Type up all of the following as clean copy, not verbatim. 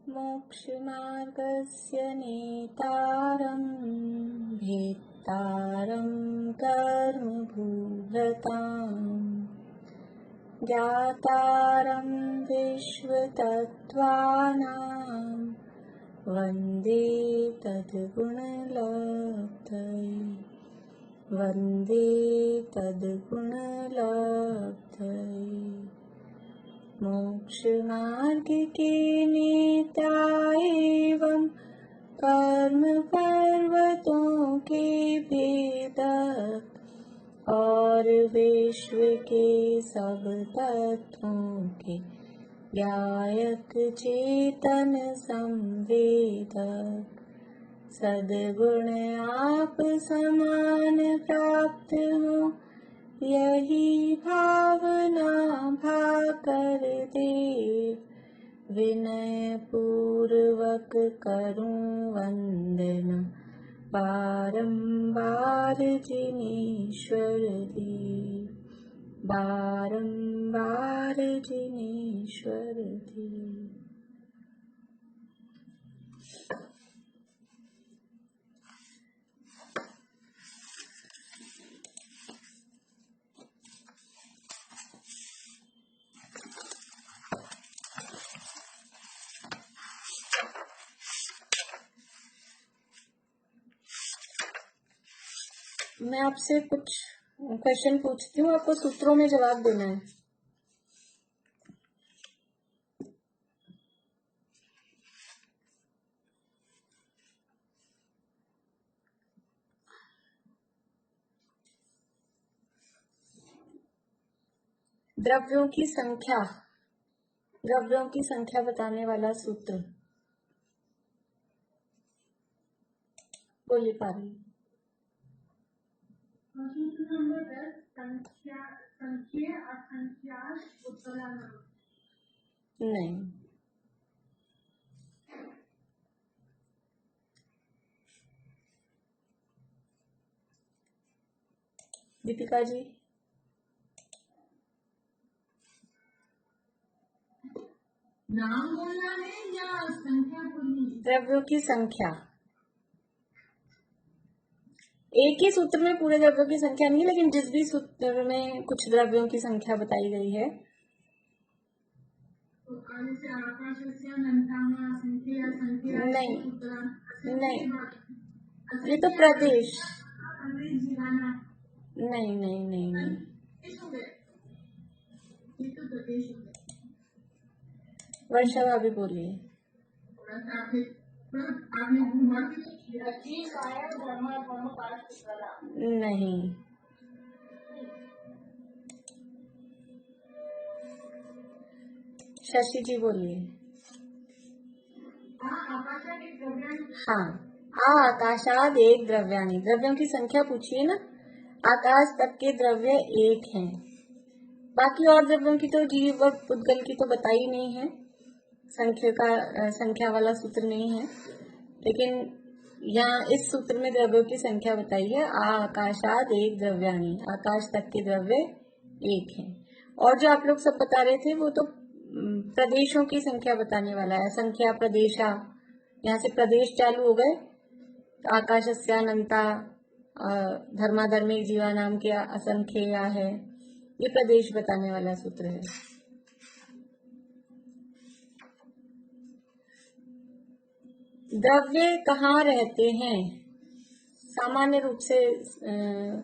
मोक्षमार्गस्य नेतारं भेत्तारं कर्मभूभृताम् ज्ञातारं विश्वतत्त्वानां वन्दे तद्गुणलब्धये वन्दे तद्गुणलब्धये। मोक्षमार्ग के नेता एवं कर्म पर्वतों के भेदक और विश्व के सब तत्वों के गायक चेतन संवेदक सद्गुण आप समान प्राप्त हो यही भावना भाकर दे विनय पूर्वक करूं वंदना बारंबार जिनेश्वर देव बारंबार जिनेश्वर देव। मैं आपसे कुछ क्वेश्चन पूछती हूँ, आपको सूत्रों में जवाब देना है। द्रव्यों की संख्या बताने वाला सूत्र बोलिए पारी। नहीं, दीपिका जी नाम बोलना है या संख्या बोलनी? द्रव्यों की संख्या एक ही सूत्र में पूरे द्रव्यों की संख्या नहीं, लेकिन जिस भी सूत्र में कुछ द्रव्यों की संख्या बताई गई है। नहीं नहीं, ये तो प्रदेश। नहीं नहीं नहीं नहीं, वर्षा भाभी बोलिए। नहीं, शशि जी बोलिए। हाँ, आकाशाद एक द्रव्यानि, द्रव्यों की संख्या पूछिए ना। आकाश तक के द्रव्य एक हैं, बाकी और द्रव्यों की तो जीव और पुद्गल की तो बताई नहीं है, संख्या वाला सूत्र नहीं है। लेकिन यहाँ इस सूत्र में द्रव्यों की संख्या बताई है। आकाशाद एक द्रव्यानि, आकाश तक के द्रव्य एक हैं। और जो आप लोग सब बता रहे थे वो तो प्रदेशों की संख्या बताने वाला है। संख्या प्रदेशा, यहाँ से प्रदेश चालू हो गए। आकाशस्यानंता, धर्माधर्मिक जीवा नाम के असंख्य है, ये प्रदेश बताने वाला सूत्र है। द्रव्य कहाँ रहते हैं? सामान्य रूप से,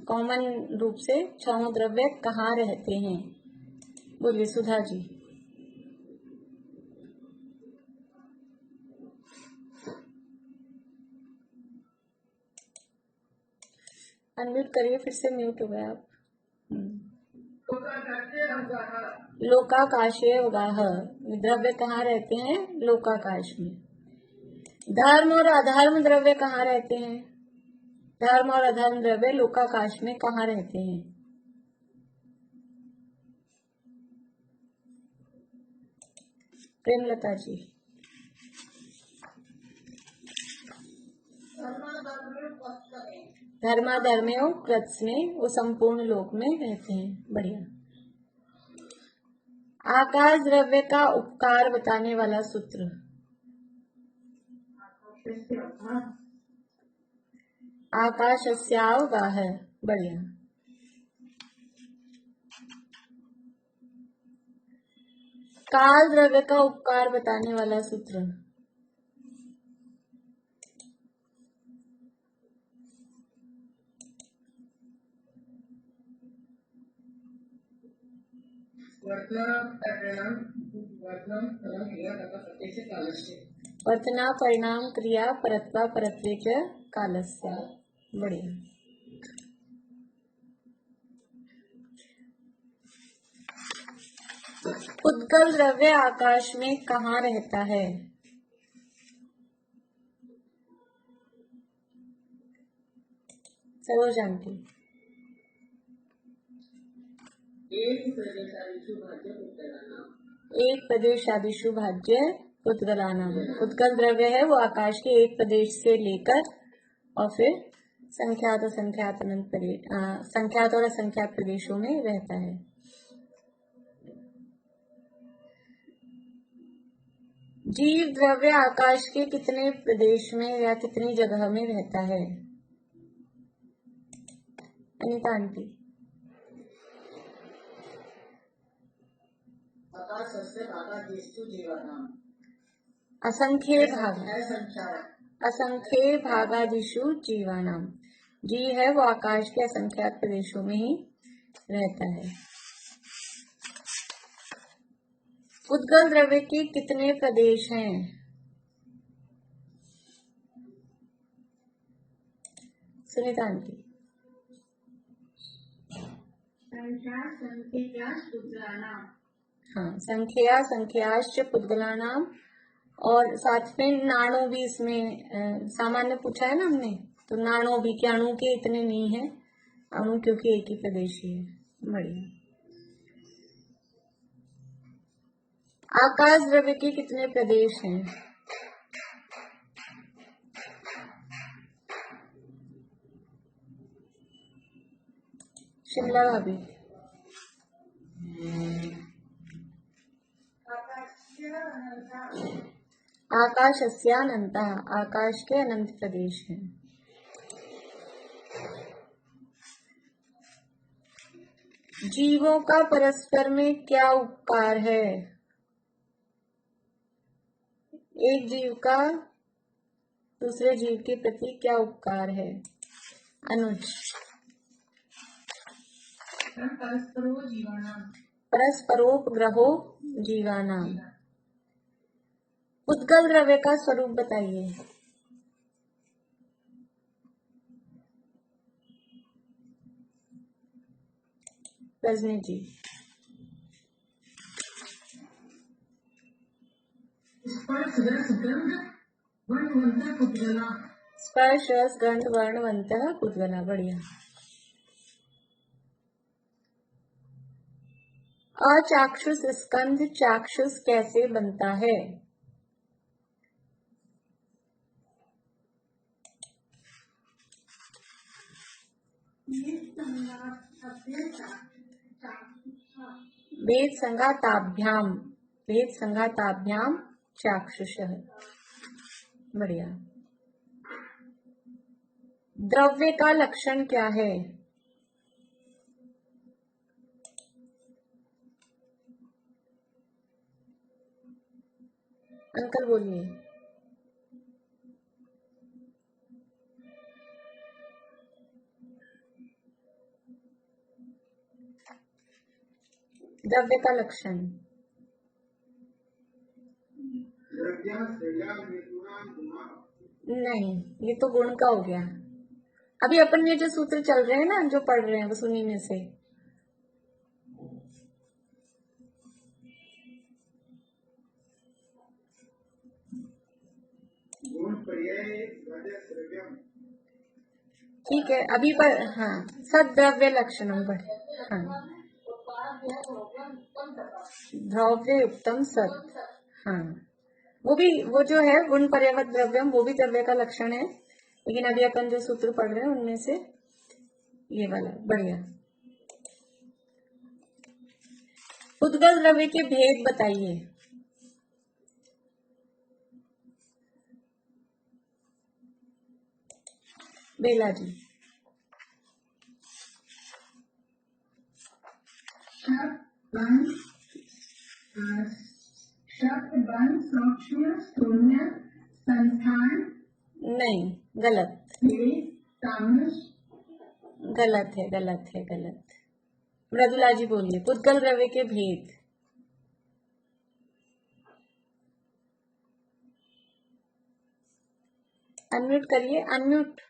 कॉमन रूप से छह द्रव्य कहाँ रहते हैं? बोलिए सुधा जी। अनम्यूट करिए, फिर से म्यूट हो गए आप। लोकाकाशे उगाह, द्रव्य कहाँ रहते हैं? लोकाकाश में। धर्म और अधर्म द्रव्य कहाँ रहते हैं? धर्म और अधर्म द्रव्य लोकाकाश में कहाँ रहते हैं? प्रेमलता जी। धर्माधर्म्यो कृत्स्ने, वो संपूर्ण लोक में रहते हैं। बढ़िया। आकाश द्रव्य का उपकार बताने वाला सूत्र। आकाशस्यावगाह, बढ़िया। काल द्रव्य का उपकार बताने वाला सूत्र। वर्तना परिणाम क्रिया परत्वा परत्वे च कालस्य, बढ़िया। उद्गल द्रव्य आकाश में कहाँ रहता है? सरोज आंटी। एक प्रदेशादिषु भाज्य उद्गलानाम। उद्गल द्रव्य है वो आकाश के एक प्रदेश से लेकर और फिर संख्यात और असंख्यात प्रदेशों में रहता है। जीव द्रव्य आकाश के कितने प्रदेश में या कितनी जगह में रहता है? अनिता आंटी। असंख्य भागादिषु जीवानाम। जी है वो आकाश के असंख्यात प्रदेशों में ही रहता है। उद्गल द्रव्य के कितने प्रदेश हैं? सुनीता आंटी। हाँ, संख्या संख्याश्च पुद्गलानाम। और साथ में नाणु भी इसमें सामान्य पूछा है ना हमने, तो नाणु भी के अणु के इतने नहीं है, अणु क्योंकि एक ही प्रदेश ही है। बढ़िया। आकाश द्रव्य के कितने प्रदेश हैं? शिमला भाभी। आकाशस्यानंतः, आकाश के अनंत प्रदेश हैं। जीवों का परस्पर में क्या उपकार है? एक जीव का दूसरे जीव के प्रति क्या उपकार है? अनुज। परस्परोपग्रहो जीवानाम। उद्गल द्रव्य का स्वरूप बताइए। रजनी जी। स्पर्श रस गंध वर्णवंतः पुद्गला, बढ़िया। अचाक्षुष स्कंध चाक्षुष कैसे बनता है? वेद संघाताभ्याम चाक्षुषः, बढ़िया। द्रव्य का लक्षण क्या है? अंकल बोलिए। द्रव्य का लक्षण। नहीं, ये तो गुण का हो गया। अभी अपन ये जो सूत्र चल रहे हैं ना, जो पढ़ रहे हैं बस उन्हीं में से। ठीक है, अभी पर हाँ, सद्द्रव्य लक्षणम पर, हाँ, द्रव्य उत्तम सत, हाँ, वो जो है गुण पर्यावत द्रव्यम, वो भी द्रव्य का लक्षण है, लेकिन अभी अपन जो सूत्र पढ़ रहे हैं उनमें से ये वाला, बढ़िया। उद्गल द्रव्य के भेद बताइए। बेला जी। शब्द बन सूक्ष्म शून्य संस्थान नहीं, गलत तामस गलत है, गलत है, गलत। मृदुला जी बोलिए, पुद्गल द्रव्य के भेद। अनम्यूट करिए, अनम्यूट।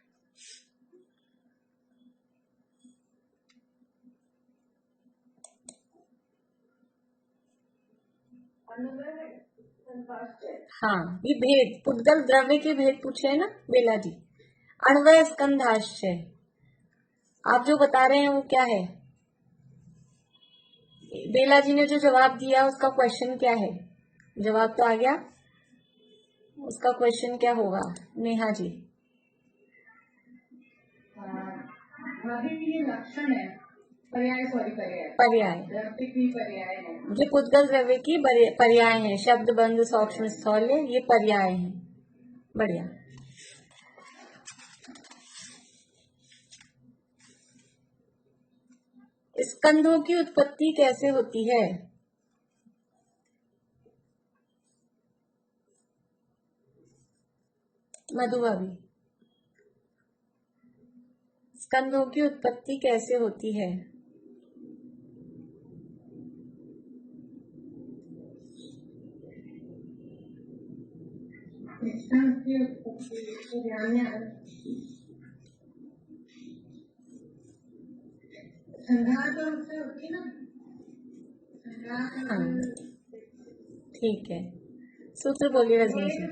हाँ, ये भेद, पुद्गल द्रव्य के भेद पूछे है ना बेला जी। अन्वय स्कंधाश्चय, आप जो बता रहे हैं वो क्या है? बेला जी ने जो जवाब दिया उसका क्वेश्चन क्या है? जवाब तो आ गया, उसका क्वेश्चन क्या होगा? नेहा जी। ये लक्षण है, पर्याय, सॉरी पर्याय, पर्याय है। ये पुद्गल द्रव्य की पर्याय हैं। शब्द बंध सूक्ष्म स्थौल्य, ये पर्याय हैं। बढ़िया। स्कंधों की उत्पत्ति कैसे होती है? मधु भाभी, स्कंधों की उत्पत्ति कैसे होती है? हाँ, ठीक है। सूत्र बोलिए रजनी जी।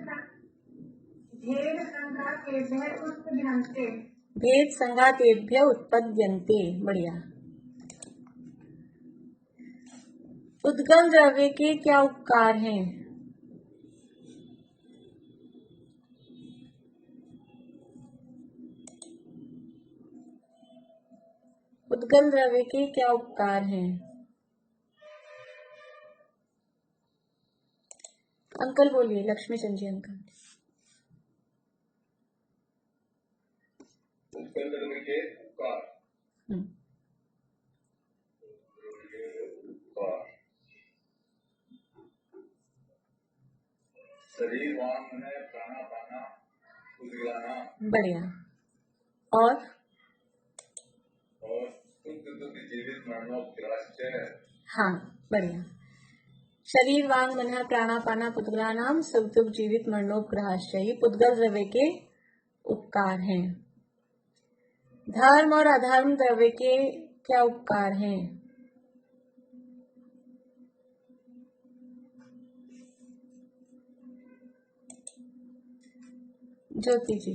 भेद संघातेभ्य उत्पद्यन्ते। बढ़िया। उद्गम द्रव्य के क्या उपकार हैं? उद्गम द्रव्य के क्या उपकार हैं? अंकल बोलिए, लक्ष्मी चंद जी अंकल। उद्गम द्रव्य के उपकार। शरीर वांग में प्राणापाना उद्गिलाना। बढ़िया। और शुद्ध दुख जीवित मरणोपराश्चय। हाँ, बढ़िया। शरीर वांग मन प्राणापाना पुद्गलानाम सुख दुख जीवित मरणोपराश्चय, ये पुद्गल द्रव्य के उपकार हैं। धर्म और अधर्म द्रव्य के क्या उपकार हैं? ज्योति जी।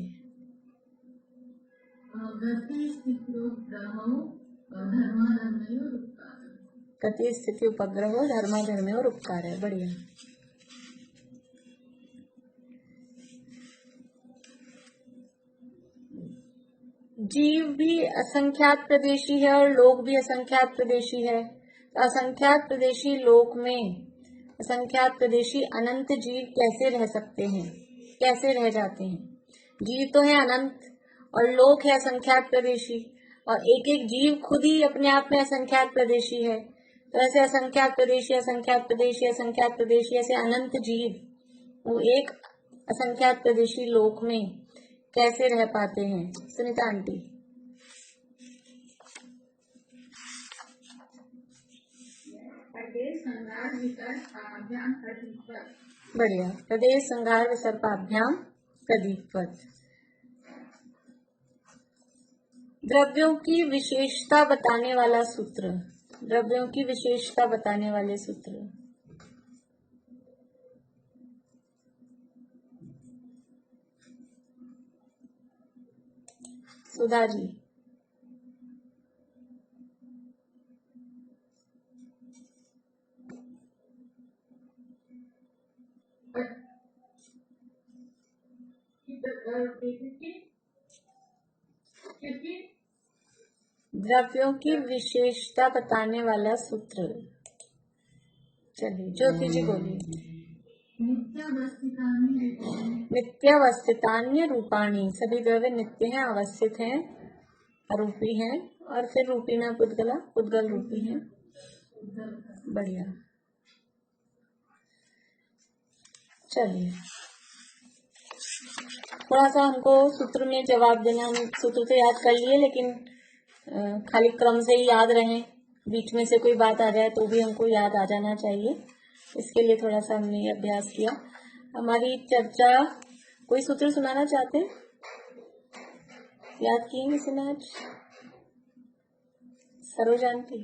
गति स्थिति उपग्रह हो, धर्माधर्म और उपकार है। बढ़िया। जीव भी असंख्यात प्रदेशी है और लोक भी असंख्यात प्रदेशी है। असंख्यात प्रदेशी लोक में असंख्यात प्रदेशी अनंत जीव कैसे रह सकते हैं, कैसे रह जाते हैं? जीव तो है अनंत और लोक है असंख्यात प्रदेशी, और एक एक जीव खुद ही अपने आप में असंख्यात प्रदेशी है। तो ऐसे असंख्यात प्रदेशी, असंख्यात प्रदेशी, असंख्यात प्रदेशी, ऐसे अनंत जीव वो एक असंख्यात प्रदेशी लोक में कैसे रह पाते हैं? सुनीता आंटी। बढ़िया। प्रदेश संघार विसर्पाभ्याम प्रदीपवत। द्रव्यों की विशेषता बताने वाला सूत्र। द्रव्यों की विशेषता बताने वाले सूत्र। सुधा जी। द्रव्यों की विशेषता बताने वाला सूत्र। चलिए ज्योति जी बोलिए। नित्यावस्थितानि नित्यावस्थितान्य रूपाणी, सभी द्रव्य नित्य हैं, अवस्थित हैं, अरूपी हैं, और फिर रूपीणा पुद्गला, पुद्गल रूपी हैं। बढ़िया। चलिए थोड़ा सा हमको सूत्र में जवाब देना, हम सूत्र तो याद कर लिए लेकिन खाली क्रम से ही याद रहे, बीच में से कोई बात आ जाए तो भी हमको याद आ जाना चाहिए, इसके लिए थोड़ा सा हमने अभ्यास किया। हमारी चर्चा, कोई सूत्र सुनाना चाहते हैं? याद किए किसी ने आज? सरोजानती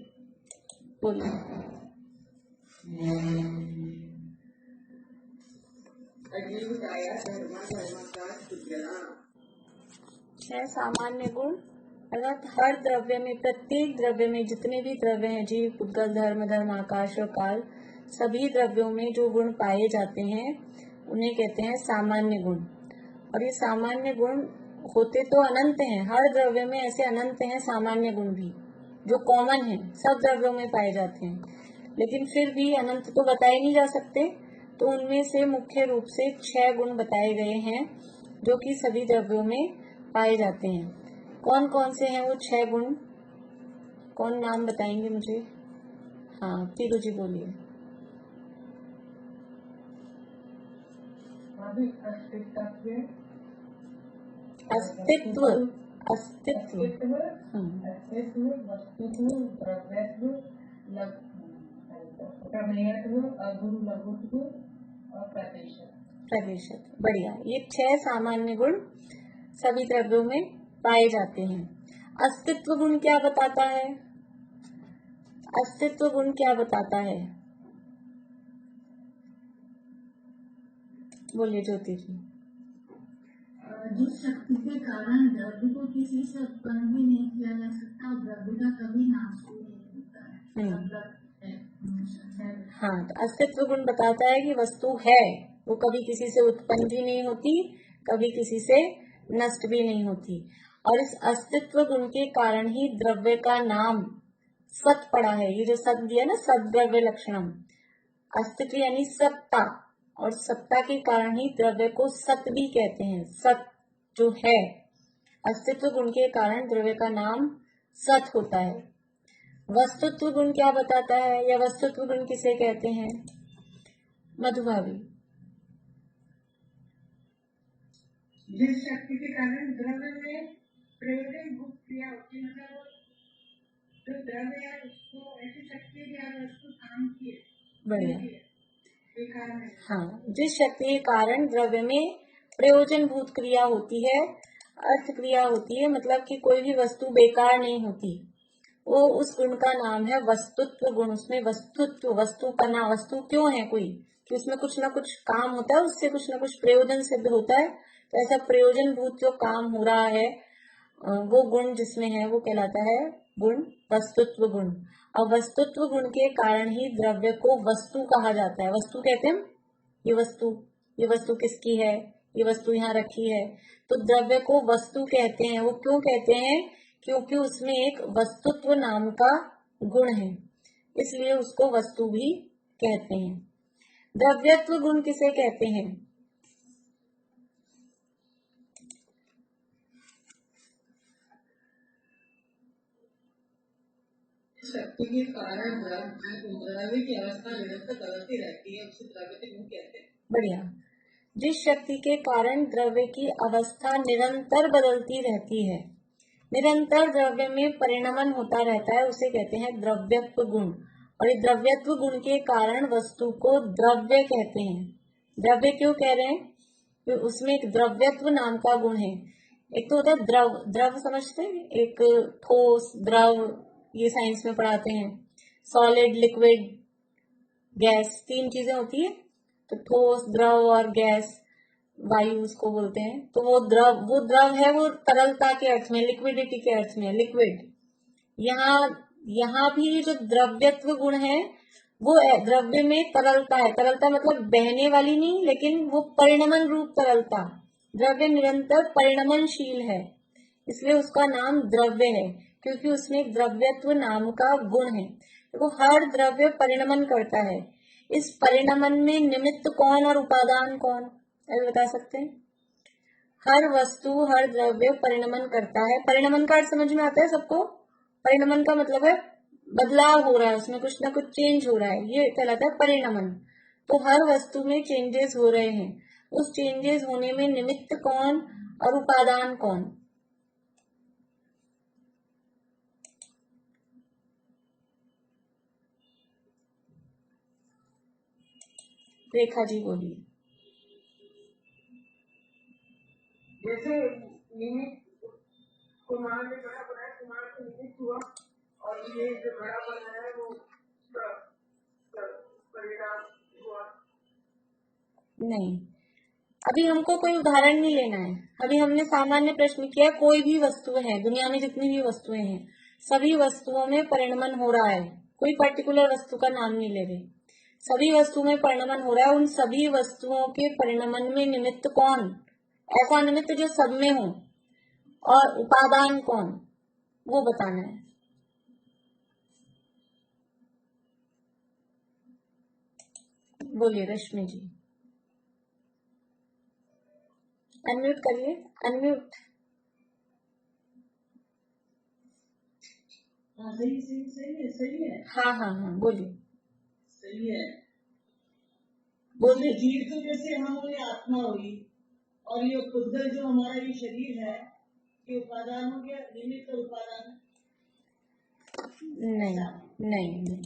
बोलिए। छह सामान्य गुण, अर्थात हर द्रव्य में, प्रत्येक द्रव्य में जितने भी द्रव्य हैं, जीव, पुद्गल, धर्म, धर्म, आकाश और काल, सभी द्रव्यों में जो गुण पाए जाते हैं उन्हें कहते हैं सामान्य गुण। और ये सामान्य गुण होते तो अनंत हैं, हर द्रव्य में ऐसे अनंत हैं सामान्य गुण भी, जो कॉमन है, सब द्रव्यों में पाए जाते हैं, लेकिन फिर भी अनंत तो बताए नहीं जा सकते, तो उनमें से मुख्य रूप से 6 गुण बताए गए हैं जो कि सभी द्रव्यों में पाए जाते हैं। कौन कौन से हैं वो 6 गुण? कौन नाम बताएंगे मुझे? हाँ, पीरू जी बोलिए। अस्तित्व, अस्तित्व, अस्तित्व, वस्तुत्व, द्रव्यत्व, प्रमेयत्व, अगुण, लघुत्व और प्रतिशत। बढ़िया। ये 6 सामान्य गुण सभी द्रव्यों में पाए जाते हैं। अस्तित्व गुण क्या बताता है? अस्तित्व गुण क्या बताता है? बोलिए ज्योति जी। जिस शक्ति के कारण द्रव्य को किसी से उत्पन्न भी नहीं किया जा सकता, द्रव्य का कभी नाश भी नहीं होता है। हाँ, तो अस्तित्व गुण बताता है कि वस्तु है, वो कभी किसी से उत्पन्न भी नहीं होती, कभी किसी से नष्ट भी नहीं होती, और इस अस्तित्व गुण के कारण ही द्रव्य का नाम सत पड़ा है। ये जो सत दिया ना, सद्द्रव्य लक्षणम, अस्तित्व यानी सत्ता, और सत्ता के कारण ही द्रव्य को सत भी कहते हैं। सत जो है, अस्तित्व गुण के कारण द्रव्य का नाम सत होता है। वस्तुत्व गुण क्या बताता है, या वस्तुत्व गुण किसे कहते हैं? मधुभावी। जिस शक्ति के कारण द्रव्य में प्रयोजन भूत क्रिया होती है, मतलब जो द्रव्य है उसको ऐसी शक्ति है उसको काम किए। बढ़िया। हाँ, जिस शक्ति के कारण द्रव्य में प्रयोजन भूत क्रिया होती है, अर्थ क्रिया होती है, मतलब कि कोई भी वस्तु बेकार नहीं होती, वो उस गुण का नाम है वस्तुत्व गुण। उसमें वस्तुत्व, वस्तु का नाम, वस्तु क्यों है कोई, कि उसमें कुछ ना कुछ काम होता है, उससे कुछ ना कुछ प्रयोजन सिद्ध होता है, तो ऐसा प्रयोजन भूत जो काम हो रहा है वो गुण जिसमें है वो कहलाता है गुण वस्तुत्व गुण। और वस्तुत्व गुण के कारण ही द्रव्य को वस्तु कहा जाता है। वस्तु कहते हैं ये वस्तु किसकी है, ये वस्तु यहाँ रखी है, तो द्रव्य को वस्तु कहते हैं। वो क्यों कहते हैं? क्योंकि उसमें एक वस्तुत्व नाम का गुण है, इसलिए उसको वस्तु भी कहते हैं। द्रव्यत्व गुण किसे कहते हैं? शक्ति के कारण द्रव्य की अवस्था निरंतर बदलती रहती है, उसे द्रव्य गुण कहते हैं। बढ़िया। जिस शक्ति के कारण द्रव्य की अवस्था निरंतर बदलती रहती है, निरंतर द्रव्य में परिणमन होता रहता है, उसे कहते हैं द्रव्यत्व गुण। और ये द्रव्यत्व गुण के कारण वस्तु को द्रव्य कहते हैं। द्रव्य क्यों कह रहे हैं? तो उसमें एक द्रव्यत्व नाम का गुण है। एक तो होता है द्रव, द्रव समझते हैं, एक ठोस, द्रव, ये साइंस में पढ़ाते हैं, सॉलिड, लिक्विड, गैस, 3 चीजें होती है, तो ठोस, द्रव और गैस, वायु उसको बोलते हैं। तो वो द्रव है, वो तरलता के अर्थ में, लिक्विडिटी के अर्थ में लिक्विड। यहाँ भी जो द्रव्यत्व गुण है वो द्रव्य में तरलता है। तरलता मतलब बहने वाली नहीं, लेकिन वो परिणमन रूप तरलता। द्रव्य निरंतर परिणमनशील है, इसलिए उसका नाम द्रव्य है, क्योंकि उसमें द्रव्यत्व नाम का गुण है। तो हर द्रव्य परिणमन करता है। इस परिणमन में निमित्त कौन और उपादान कौन, ऐसे बता सकते हैं? हर वस्तु हर द्रव्य परिणमन करता है। परिणमन का अर्थ समझ में आता है सबको? परिणमन का मतलब है बदलाव हो रहा है, उसमें कुछ ना कुछ चेंज हो रहा है, ये कहलाता है परिणमन। तो हर वस्तु में चेंजेस हो रहे हैं, उस चेंजेस होने में निमित्त कौन और उपादान कौन? रेखा जी बोलिए। जैसे निमित्त कुमार ने बड़ा बनाया, कुमार से निमित्त हुआ, और ये जो बड़ा बनाया है वो परिणाम हुआ। नहीं, अभी हमको कोई उदाहरण नहीं लेना है। अभी हमने सामान्य प्रश्न किया, कोई भी वस्तु है, दुनिया में जितनी भी वस्तुएं हैं, सभी वस्तुओं में परिणमन हो रहा है। कोई पर्टिकुलर वस्तु का नाम नहीं ले रहे, सभी वस्तुओं में परिणमन हो रहा है। उन सभी वस्तुओं के परिणमन में निमित्त कौन, ऐसा निमित्त जो सब में हो, और उपादान कौन, वो बताना है। बोलिए रश्मि जी, अनम्यूट करिए, अनम्यूट। सही है। हाँ हाँ हाँ बोलिए। सही है। बोलिए। जीव तो जैसे हम हुए, आत्मा हुई, और ये खुदगल जो हमारा ये शरीर है, ये उपादान हो गया, निमित्त और उपादान। नहीं नहीं नहीं,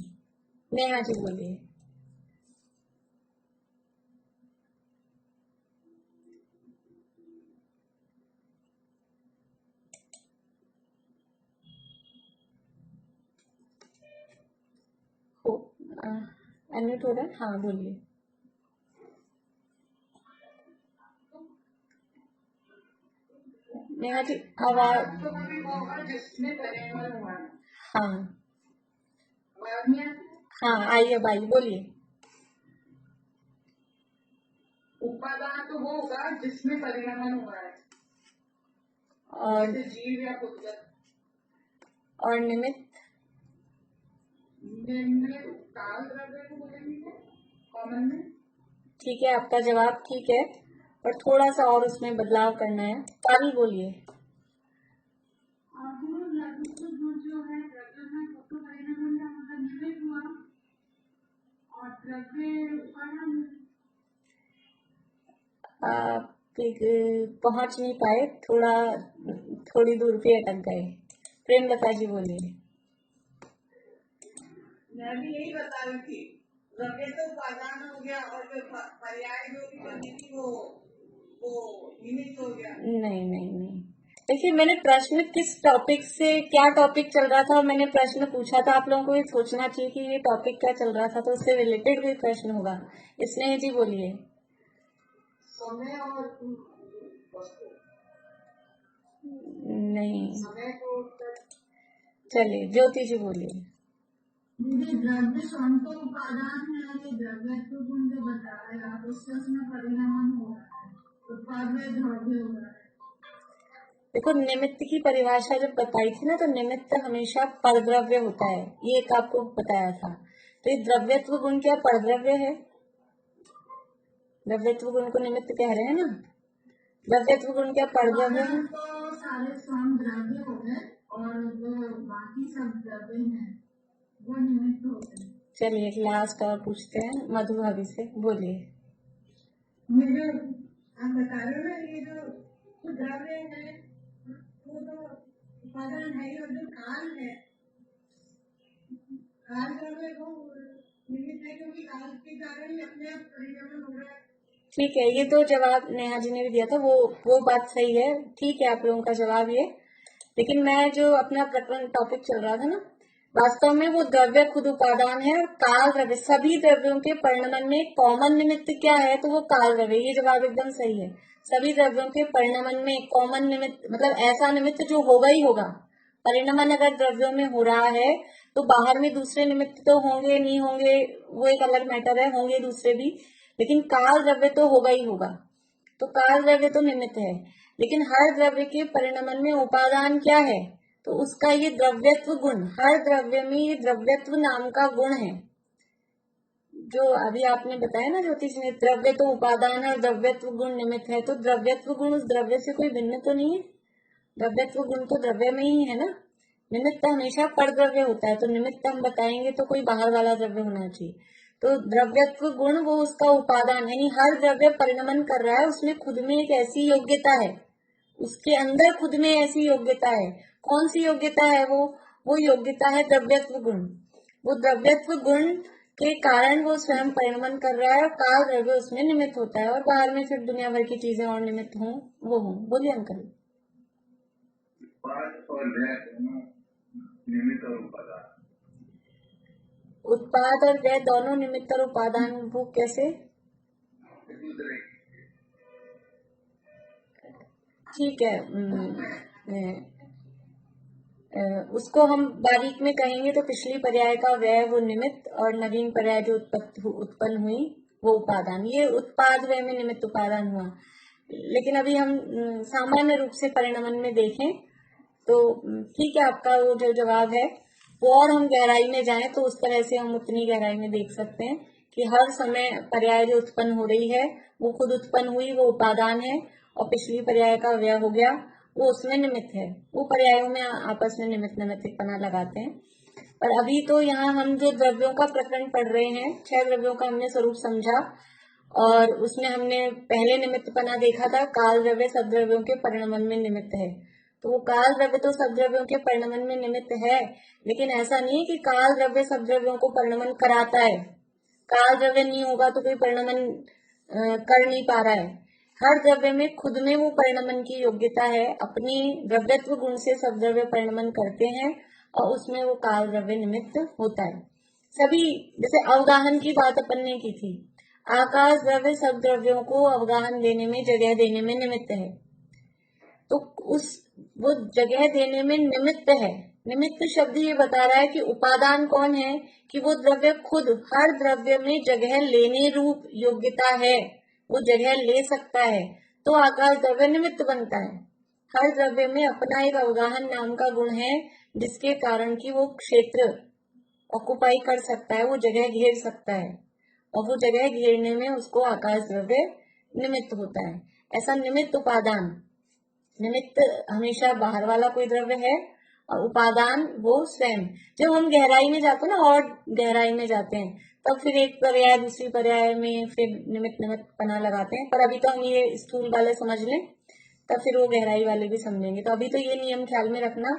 नेहा जी बोलिए। अनम्यूट हो रहा है, हाँ बोलिए। नेहा जी आवाज। जिसमें परिणमन हुआ है। हाँ आवाज हाँ आई, अब आई, बोलिए। उपादान तो वो होगा जिसमें परिणमन हुआ है, और जैसे जीव या खुदगल। और निमित्त काल द्रव्य को बोलेंगे कॉमन में। ठीक है, आपका जवाब ठीक है, पर थोड़ा सा और उसमें बदलाव करना है। काली बोलिए। जो है द्रव्य में तो परिणमन का मतलब निमित्त हुआ, और द्रव्य आप पहुंच नहीं पाए, थोड़ी दूर पे अटक गए। प्रेमलता जी बोलिए। मैं भी यही बता रही थी, द्रव्य तो उपादान हो गया, और जो पर्याय जो भी बनी थी वो निमित्त हो गया। नहीं नहीं नहीं, देखिए मैंने प्रश्न किस टॉपिक से, क्या टॉपिक चल रहा था, मैंने प्रश्न पूछा था, आप लोगों को ये सोचना चाहिए कि ये टॉपिक क्या चल रहा था, तो उससे रिलेटेड कोई प्रश्न होगा। स्नेह जी बोलिए। समय और नहीं, समय को चलिए ज्योति जी बोलिए। द्रव्य स्वयं तो उपादान है, ये द्रव्य तो गुण जो बताया उससे उसमें परिणाम हो रहा है, उपादेय द्रव्य हो रहा है। देखो निमित्त की परिभाषा जब बताई थी ना, तो निमित्त हमेशा परद्रव्य होता है, ये एक आपको बताया था। तो ये द्रव्यत्व गुण क्या परद्रव्य है? द्रव्यत्व गुण को निमित्त कह रहे हैं ना, द्रव्यत्व गुण क्या परद्रव्य है? तो सारे स्वयं द्रव्य हो गए, और जो बाकी सब द्रव्य हैं वो निमित्त हो गए। चलिए एक लास्ट और पूछते हैं मधु भाभी से, बोलिए। मुझे आप बता रहे हो ना, ये जो द्रव्य है वो तो उपादान है, और जो काल है, काल द्रव्य वो निमित्त है, क्योंकि काल के कारण ही अपने आप परिणाम हो रहा है। ठीक है, ये तो जवाब नेहा जी ने भी दिया था, वो बात सही है, ठीक है आप लोगों का जवाब ये। लेकिन मैं जो अपना प्रकरण टॉपिक चल रहा था ना, वास्तव में वो द्रव्य खुद उपादान है, और काल द्रव्य, सभी द्रव्यों के परिणमन में कॉमन निमित्त क्या है, तो वो काल द्रव्य। ये जवाब एकदम सही है, सभी द्रव्यों के परिणमन में कॉमन निमित्त, मतलब ऐसा निमित्त जो होगा ही होगा। परिणमन अगर द्रव्यों में हो रहा है तो बाहर में दूसरे निमित्त तो होंगे नहीं होंगे, वो एक अलग मैटर है, होंगे दूसरे भी, लेकिन काल द्रव्य तो होगा ही होगा। तो काल द्रव्य तो निमित्त है, लेकिन हर द्रव्य के परिणमन में उपादान क्या है, तो उसका ये द्रव्यत्व गुण, हर द्रव्य में ये द्रव्यत्व नाम का गुण है। जो अभी आपने बताया ना ज्योतिष ने, द्रव्य तो उपादान है और द्रव्यत्व गुण निमित्त है, तो द्रव्यत्व गुण उस द्रव्य से कोई भिन्न तो नहीं है? द्रव्यत्व गुण तो द्रव्य में ही है ना। निमित्त हमेशा पर द्रव्य होता है, तो निमित्त हम बताएंगे तो कोई बाहर वाला द्रव्य होना चाहिए। तो द्रव्यत्व गुण वो उसका उपादान, यानी हर द्रव्य परिणमन कर रहा है, उसमें खुद में एक ऐसी योग्यता है, उसके अंदर खुद में ऐसी योग्यता है। कौन सी योग्यता है वो योग्यता है द्रव्यत्व गुण। वो द्रव्यत्व गुण के कारण वो स्वयं परिणमन कर रहा है और काल द्रव्य उसमें निमित्त होता है, और बाहर में फिर दुनिया भर की चीजें और निमित्त हों वो हों। बोलिए अंकल। उत्पाद और व्यय दोनों निमित्त और उपादान। उत्पाद और व्यय दोनों निमित्त और उपादान, वो कैसे? एक दूसरे ठीक है, उसको हम बारीक में कहेंगे तो पिछली पर्याय का व्यय वो निमित्त, और नवीन पर्याय जो उत्पन्न हुई वो उपादान। ये उत्पाद व्यय में निमित्त उपादान हुआ। लेकिन अभी हम सामान्य रूप से परिणमन में देखें तो ठीक है, आपका वो जो जवाब है वो, और हम गहराई में जाएं तो उस तरह से हम उतनी गहराई में देख सकते हैं कि हर समय पर्याय जो उत्पन्न हो रही है वो खुद उत्पन्न हुई, वो उपादान है, और पिछली पर्याय का व्यय हो गया वो उसमें निमित्त है। वो पर्यायों में आपस में निमित्त निमित्तिकपना लगाते हैं। पर अभी तो यहाँ हम जो द्रव्यों का प्रकरण पढ़ रहे हैं, 6 द्रव्यों का हमने स्वरूप समझा, और उसमें हमने पहले निमित्तपना देखा था, काल द्रव्य सब द्रव्यों के परिणमन में निमित्त है। तो वो काल द्रव्य तो सब द्रव्यों के परिणमन में निमित्त है, लेकिन ऐसा नहीं है कि काल द्रव्य सब द्रव्यों को परिणमन कराता है। काल द्रव्य नहीं होगा तो कोई परिणमन कर नहीं पा रहा है। हर द्रव्य में खुद में वो परिणमन की योग्यता है, अपनी द्रव्यत्व गुण से सब द्रव्य परिणमन करते हैं, और उसमें वो काल द्रव्य निमित्त होता है। सभी, जैसे अवगाहन की बात अपन ने की थी, आकाश द्रव्य सब द्रव्यों को अवगाहन देने में, जगह देने में निमित्त है। तो वो जगह देने में निमित्त है। निमित्त शब्द ये बता रहा है कि उपादान कौन है, कि वो द्रव्य खुद हर द्रव्य में जगह लेने रूप योग्यता है, वो जगह ले सकता है, तो आकाश द्रव्य निमित्त बनता है। हर द्रव्य में अपना एक अवगाहन नाम का गुण है, जिसके कारण की वो क्षेत्र ऑक्युपाई कर सकता है, वो जगह घेर सकता है, और वो जगह घेरने में उसको आकाश द्रव्य निमित्त होता है। ऐसा निमित्त उपादान, निमित्त हमेशा बाहर वाला कोई द्रव्य है, और उपादान वो स्वयं। जब हम गहराई में जाते हैं ना, और गहराई में जाते हैं, तब फिर एक पर्याय दूसरी पर्याय में फिर निमित्त निमित्तपना लगाते हैं। पर अभी तो हम ये स्थूल वाले समझ लें, तब फिर वो गहराई वाले भी समझेंगे। तो अभी तो ये नियम ख्याल में रखना,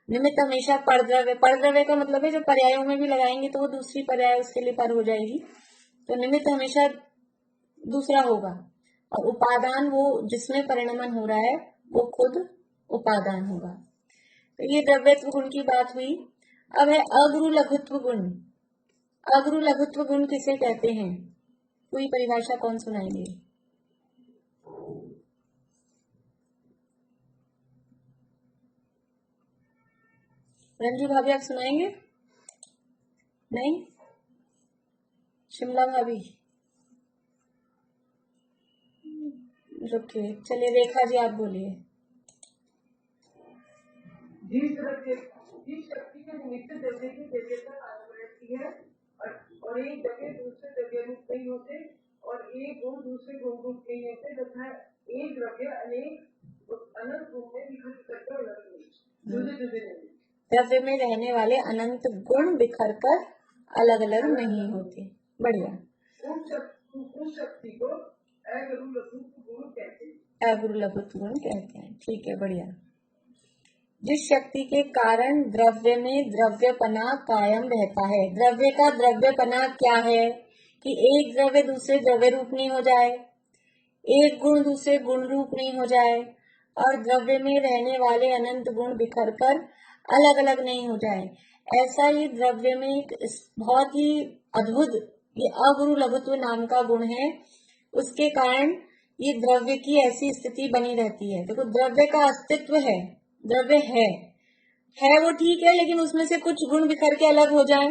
निमित्त हमेशा परद्रव्य, परद्रव्य का मतलब है जो पर्यायों में भी लगाएंगे तो वो दूसरी पर्याय उसके लिए पर हो जाएगी, तो निमित्त हमेशा दूसरा होगा, और उपादान वो जिसमें परिणमन हो रहा है वो खुद उपादान होगा। तो ये द्रव्यत्व गुण की बात हुई। अब है अगुरु लघुत्व गुण। अगुरु लघुत्व गुण किसे कहते हैं? कोई परिभाषा कौन सुनाएंगे? रंजू भाभी आप सुनाएंगे? नहीं? शिमला भाभी रुकिए, चलिए रेखा जी आप बोलिए। जिस शक्ति के निमित्त द्रव्य की जगह रहती है, और एक जगह दूसरे जगह रूप नहीं होते, और एक गुण दूसरे गुण रूप नहीं होते, तथा एक द्रव्य अनेक अनंत गुण में विभक्त करके जुदे जुदे नहीं। द्रव्य में रहने वाले अनंत गुण बिखर कर अलग अलग नहीं होते। बढ़िया। उस शक्ति को अगुरु लघुत्व गुण कहते हैं। अगुरु लघुत्व गुण कहते हैं, ठीक है, बढ़िया। जिस शक्ति के कारण द्रव्य में द्रव्यपना कायम रहता है। द्रव्य का द्रव्यपना क्या है? कि एक द्रव्य दूसरे द्रव्य रूप नहीं हो जाए, एक गुण दूसरे गुण रूप नहीं हो जाए, और द्रव्य में रहने वाले अनंत गुण बिखर कर अलग अलग नहीं हो जाए। ऐसा ही द्रव्य में एक बहुत ही अद्भुत ये अगुरु लघुत्व नाम का गुण है, उसके कारण ये द्रव्य की ऐसी स्थिति बनी रहती है। देखो, द्रव्य का अस्तित्व है, द्रव्य है वो ठीक है, लेकिन उसमें से कुछ गुण बिखर के अलग हो जाए,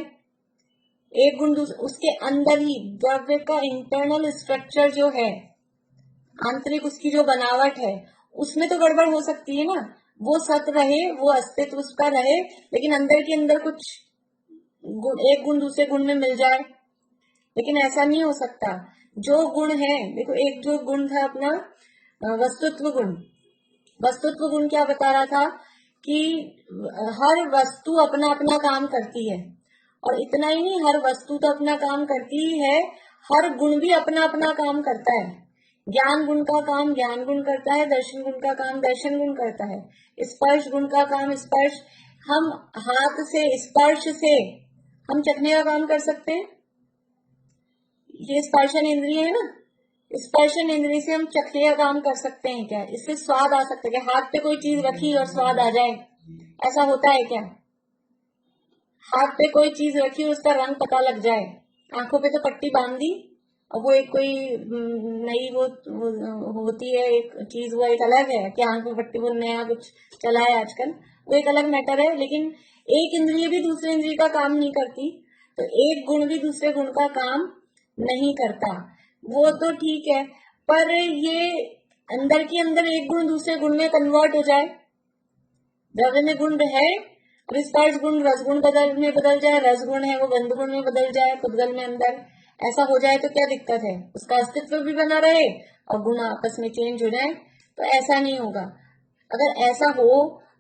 एक गुण उसके अंदर ही द्रव्य का इंटरनल स्ट्रक्चर जो है, आंतरिक उसकी जो बनावट है, उसमें तो गड़बड़ हो सकती है ना। वो सत रहे, वो अस्तित्व उसका रहे, लेकिन अंदर के अंदर कुछ एक गुण दूसरे गुण में मिल जाए, लेकिन ऐसा नहीं हो सकता। जो गुण है, देखो एक जो गुण था अपना वस्तुत्व गुण, वस्तुत्व गुण क्या बता रहा था कि हर वस्तु अपना अपना काम करती है, और इतना ही नहीं, हर वस्तु तो अपना काम करती ही है, हर गुण भी अपना अपना काम करता है। ज्ञान गुण का काम ज्ञान गुण करता है, दर्शन गुण का काम दर्शन गुण करता है, स्पर्श गुण का काम स्पर्श, हम हाथ से स्पर्श से हम चखने का काम कर सकते हैं, ये स्पर्शन इंद्रिय है ना, स्पर्शन इंद्रिय से हम चखने का काम कर सकते हैं क्या? इससे स्वाद आ सकता है क्या? हाथ पे कोई चीज रखी और स्वाद आ जाए, ऐसा होता है क्या? हाथ पे कोई चीज रखी और उसका रंग पता लग जाए, आंखों पे तो पट्टी बांध दी और वो एक कोई नई वो होती है एक चीज, वो एक अलग है कि आंख पे पट्टी, वो नया कुछ चला है आजकल, वो एक अलग मैटर है। लेकिन एक इंद्रिय भी दूसरे इंद्रिय का काम नहीं करती, तो एक गुण भी दूसरे गुण का काम नहीं करता, वो तो ठीक है। पर ये अंदर के अंदर एक गुण दूसरे गुण में कन्वर्ट हो जाए, द्रव्य में गुण है, अब स्पर्श गुण रसगुण में बदल जाए, रसगुण है वो गंध गुण में बदल जाए, पुद्गल में अंदर ऐसा हो जाए तो क्या दिक्कत है? उसका अस्तित्व भी बना रहे और गुण आपस में चेंज हो जाए, तो ऐसा नहीं होगा। अगर ऐसा हो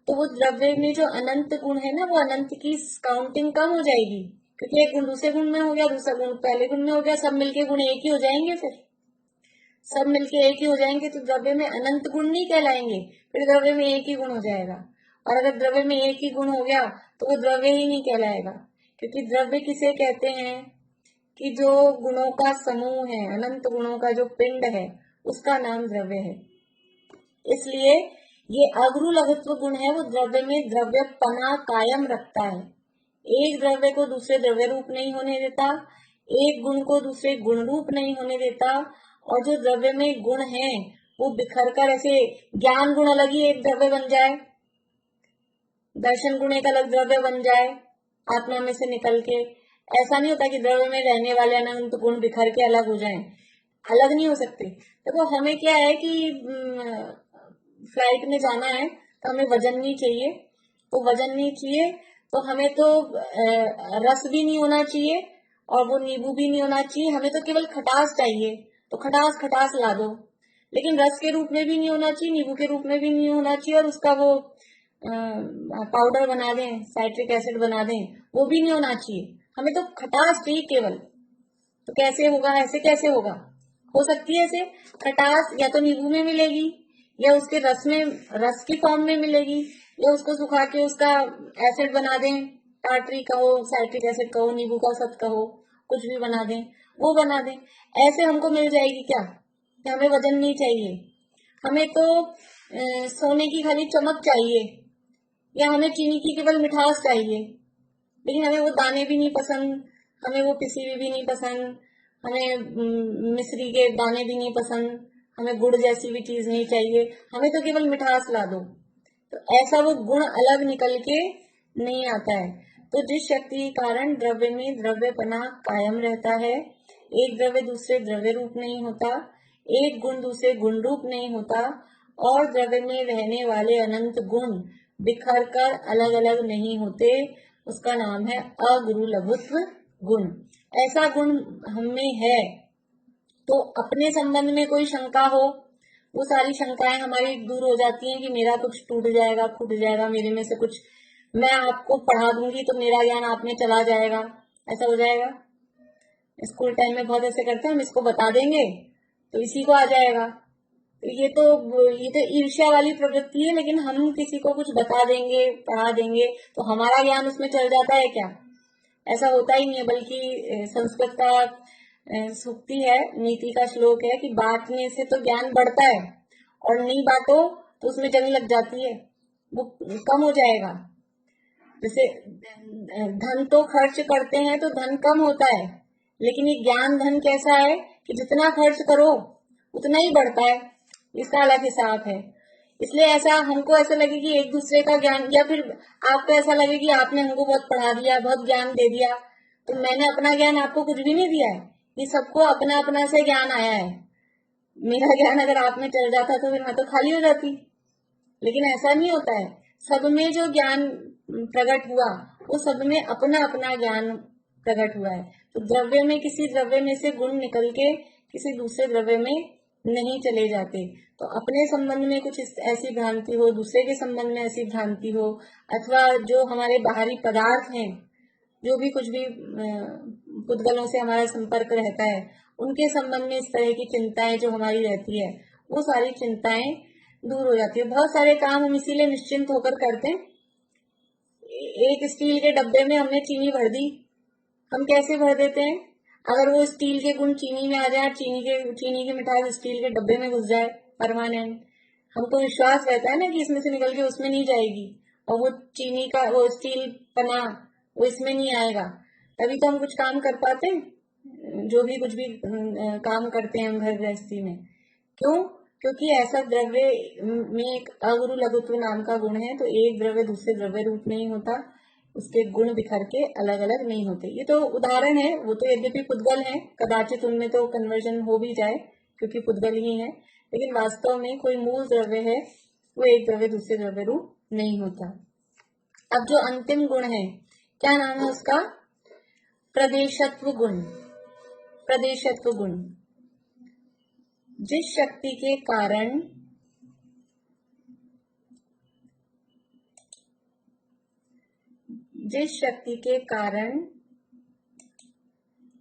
तो वो द्रव्य में जो अनंत गुण है ना, वो अनंत की काउंटिंग कम हो जाएगी, क्योंकि एक गुण दूसरे गुण में हो गया, दूसरा गुण पहले गुण में हो गया, सब मिलके गुण एक ही हो जाएंगे, फिर सब मिलके एक ही हो जाएंगे, तो द्रव्य में अनंत गुण नहीं कहलाएंगे, फिर द्रव्य में एक ही गुण हो जाएगा। और अगर द्रव्य में एक ही गुण हो गया तो वो द्रव्य ही नहीं कहलाएगा, क्योंकि द्रव्य किसे कहते हैं कि जो गुणों का समूह है, अनंत गुणों का जो पिंड है, उसका नाम द्रव्य है। इसलिए ये अगुरु लघुत्व गुण है, वो द्रव्य में द्रव्यपना कायम रखता है, एक द्रव्य को दूसरे द्रव्य रूप नहीं होने देता, एक गुण को दूसरे गुण रूप नहीं होने देता, और जो द्रव्य में गुण है वो बिखर कर, ऐसे ज्ञान गुण अलग ही एक द्रव्य बन जाए, दर्शन गुण एक अलग द्रव्य बन जाए आत्मा में से निकल के, ऐसा नहीं होता कि द्रव्य में रहने वाले अनंत गुण बिखर के अलग हो जाएं, अलग नहीं हो सकते। देखो हमें क्या है कि फ्लाइट में जाना है तो हमें वजन नहीं चाहिए, तो वजन नहीं चाहिए तो हमें तो रस भी नहीं होना चाहिए और वो नींबू भी नहीं होना चाहिए, हमें तो केवल खटास चाहिए, तो खटास खटास ला दो, लेकिन रस के रूप में भी नहीं होना चाहिए, नींबू के रूप में भी नहीं होना चाहिए, और उसका वो पाउडर बना दें, साइट्रिक एसिड बना दें, वो भी नहीं होना चाहिए, हमें तो खटास चाहिए केवल। तो कैसे होगा? ऐसे कैसे होगा? हो सकती है ऐसे खटास या तो नींबू में मिलेगी, या उसके रस में, रस की फॉर्म में मिलेगी, या उसको सुखा के उसका एसिड बना दें, टार्ट्री कहो, साइट्रिक एसिड कहो, नींबू का सत कहो, कुछ भी बना दें, वो बना दें, ऐसे हमको मिल जाएगी क्या? कि हमें वजन नहीं चाहिए, हमें तो सोने की खाली चमक चाहिए, या हमें चीनी की केवल मिठास चाहिए, लेकिन हमें वो दाने भी नहीं पसंद, हमें वो पिसी हुई भी नहीं पसंद, हमें मिश्री के दाने भी नहीं पसंद, हमें गुड़ जैसी भी चीज नहीं चाहिए, हमें तो केवल मिठास ला दो, तो ऐसा वो गुण अलग निकल के नहीं आता है। तो जिस शक्ति के कारण द्रव्य में द्रव्यपना कायम रहता है, एक द्रव्य दूसरे द्रव्य रूप नहीं होता, एक गुण दूसरे गुण रूप नहीं होता, और द्रव्य में रहने वाले अनंत गुण बिखर कर अलग अलग नहीं होते, उसका नाम है अगुरु लघुत्व गुण। ऐसा गुण हमें है, तो अपने संबंध में कोई शंका हो, वो सारी शंकाएं हमारी दूर हो जाती हैं कि मेरा कुछ टूट जाएगा, फूट जाएगा, मेरे में से कुछ, मैं आपको पढ़ा दूंगी तो मेरा ज्ञान आप में चला जाएगा, ऐसा हो जाएगा। स्कूल टाइम में बहुत ऐसे करते हैं, हम इसको बता देंगे तो इसी को आ जाएगा, तो ये तो ईर्ष्या वाली प्रवृत्ति है, लेकिन हम किसी को कुछ बता देंगे, पढ़ा देंगे तो हमारा ज्ञान उसमें चल जाता है क्या? ऐसा होता ही नहीं है। बल्कि संस्कृत का सूक्ति है, नीति का श्लोक है कि बांटने से तो ज्ञान बढ़ता है, और नहीं बांटो तो उसमें जंग लग जाती है, वो कम हो जाएगा। जैसे धन तो खर्च करते हैं तो धन कम होता है, लेकिन ये ज्ञान धन कैसा है कि जितना खर्च करो उतना ही बढ़ता है, इसका अलग हिसाब है। इसलिए ऐसा हमको ऐसा लगे कि एक दूसरे का ज्ञान, या फिर आपको ऐसा लगे कि आपने हमको बहुत पढ़ा दिया, बहुत ज्ञान दे दिया, तो मैंने अपना ज्ञान आपको कुछ भी नहीं दिया है, ये सबको अपना अपना से ज्ञान आया है। मेरा ज्ञान अगर आप में चल जाता तो फिर मैं तो खाली हो जाती, लेकिन ऐसा नहीं होता है। सब में जो ज्ञान प्रकट हुआ वो सब में अपना अपना ज्ञान प्रकट हुआ है। तो द्रव्य में किसी द्रव्य में से गुण निकल के किसी दूसरे द्रव्य में नहीं चले जाते। तो अपने संबंध में कुछ ऐसी भ्रांति हो, दूसरे के संबंध में ऐसी भ्रांति हो, अथवा जो हमारे बाहरी पदार्थ हैं, जो भी कुछ भी पुद्गलों से हमारा संपर्क रहता है, उनके संबंध में इस तरह की चिंताएं जो हमारी रहती है, वो सारी चिंताएं दूर हो जाती है। बहुत सारे काम हम इसीलिए निश्चिंत होकर करते हैं। एक स्टील के डब्बे में हमने चीनी भर दी, हम कैसे भर देते हैं? अगर वो स्टील के गुण चीनी में आ जाए, चीनी की मिठास स्टील के डब्बे में घुस जाए परमानेंट, हमको विश्वास रहता है ना कि इसमें से निकल के उसमें नहीं जाएगी, और वो चीनी का वो स्टील पना वो इसमें नहीं आएगा। तभी तो हम कुछ काम कर पाते हैं, जो भी कुछ भी काम करते हैं हम घर गृहस्थी में। क्यों? क्योंकि ऐसा द्रव्य में एक अगुरु लघुत्व नाम का गुण है। तो एक द्रव्य दूसरे द्रव्य रूप नहीं होता, उसके गुण बिखर के अलग अलग नहीं होते। ये तो उदाहरण है, वो तो यद्यपि पुद्गल है, कदाचित उनमें तो कन्वर्जन हो भी जाए क्योंकि पुद्गल ही है, लेकिन वास्तव में कोई मूल द्रव्य है वो एक द्रव्य दूसरे द्रव्य रूप नहीं होता। अब जो अंतिम गुण है, क्या नाम है उसका? प्रदेशत्व गुण। प्रदेशत्व गुण जिस शक्ति के कारण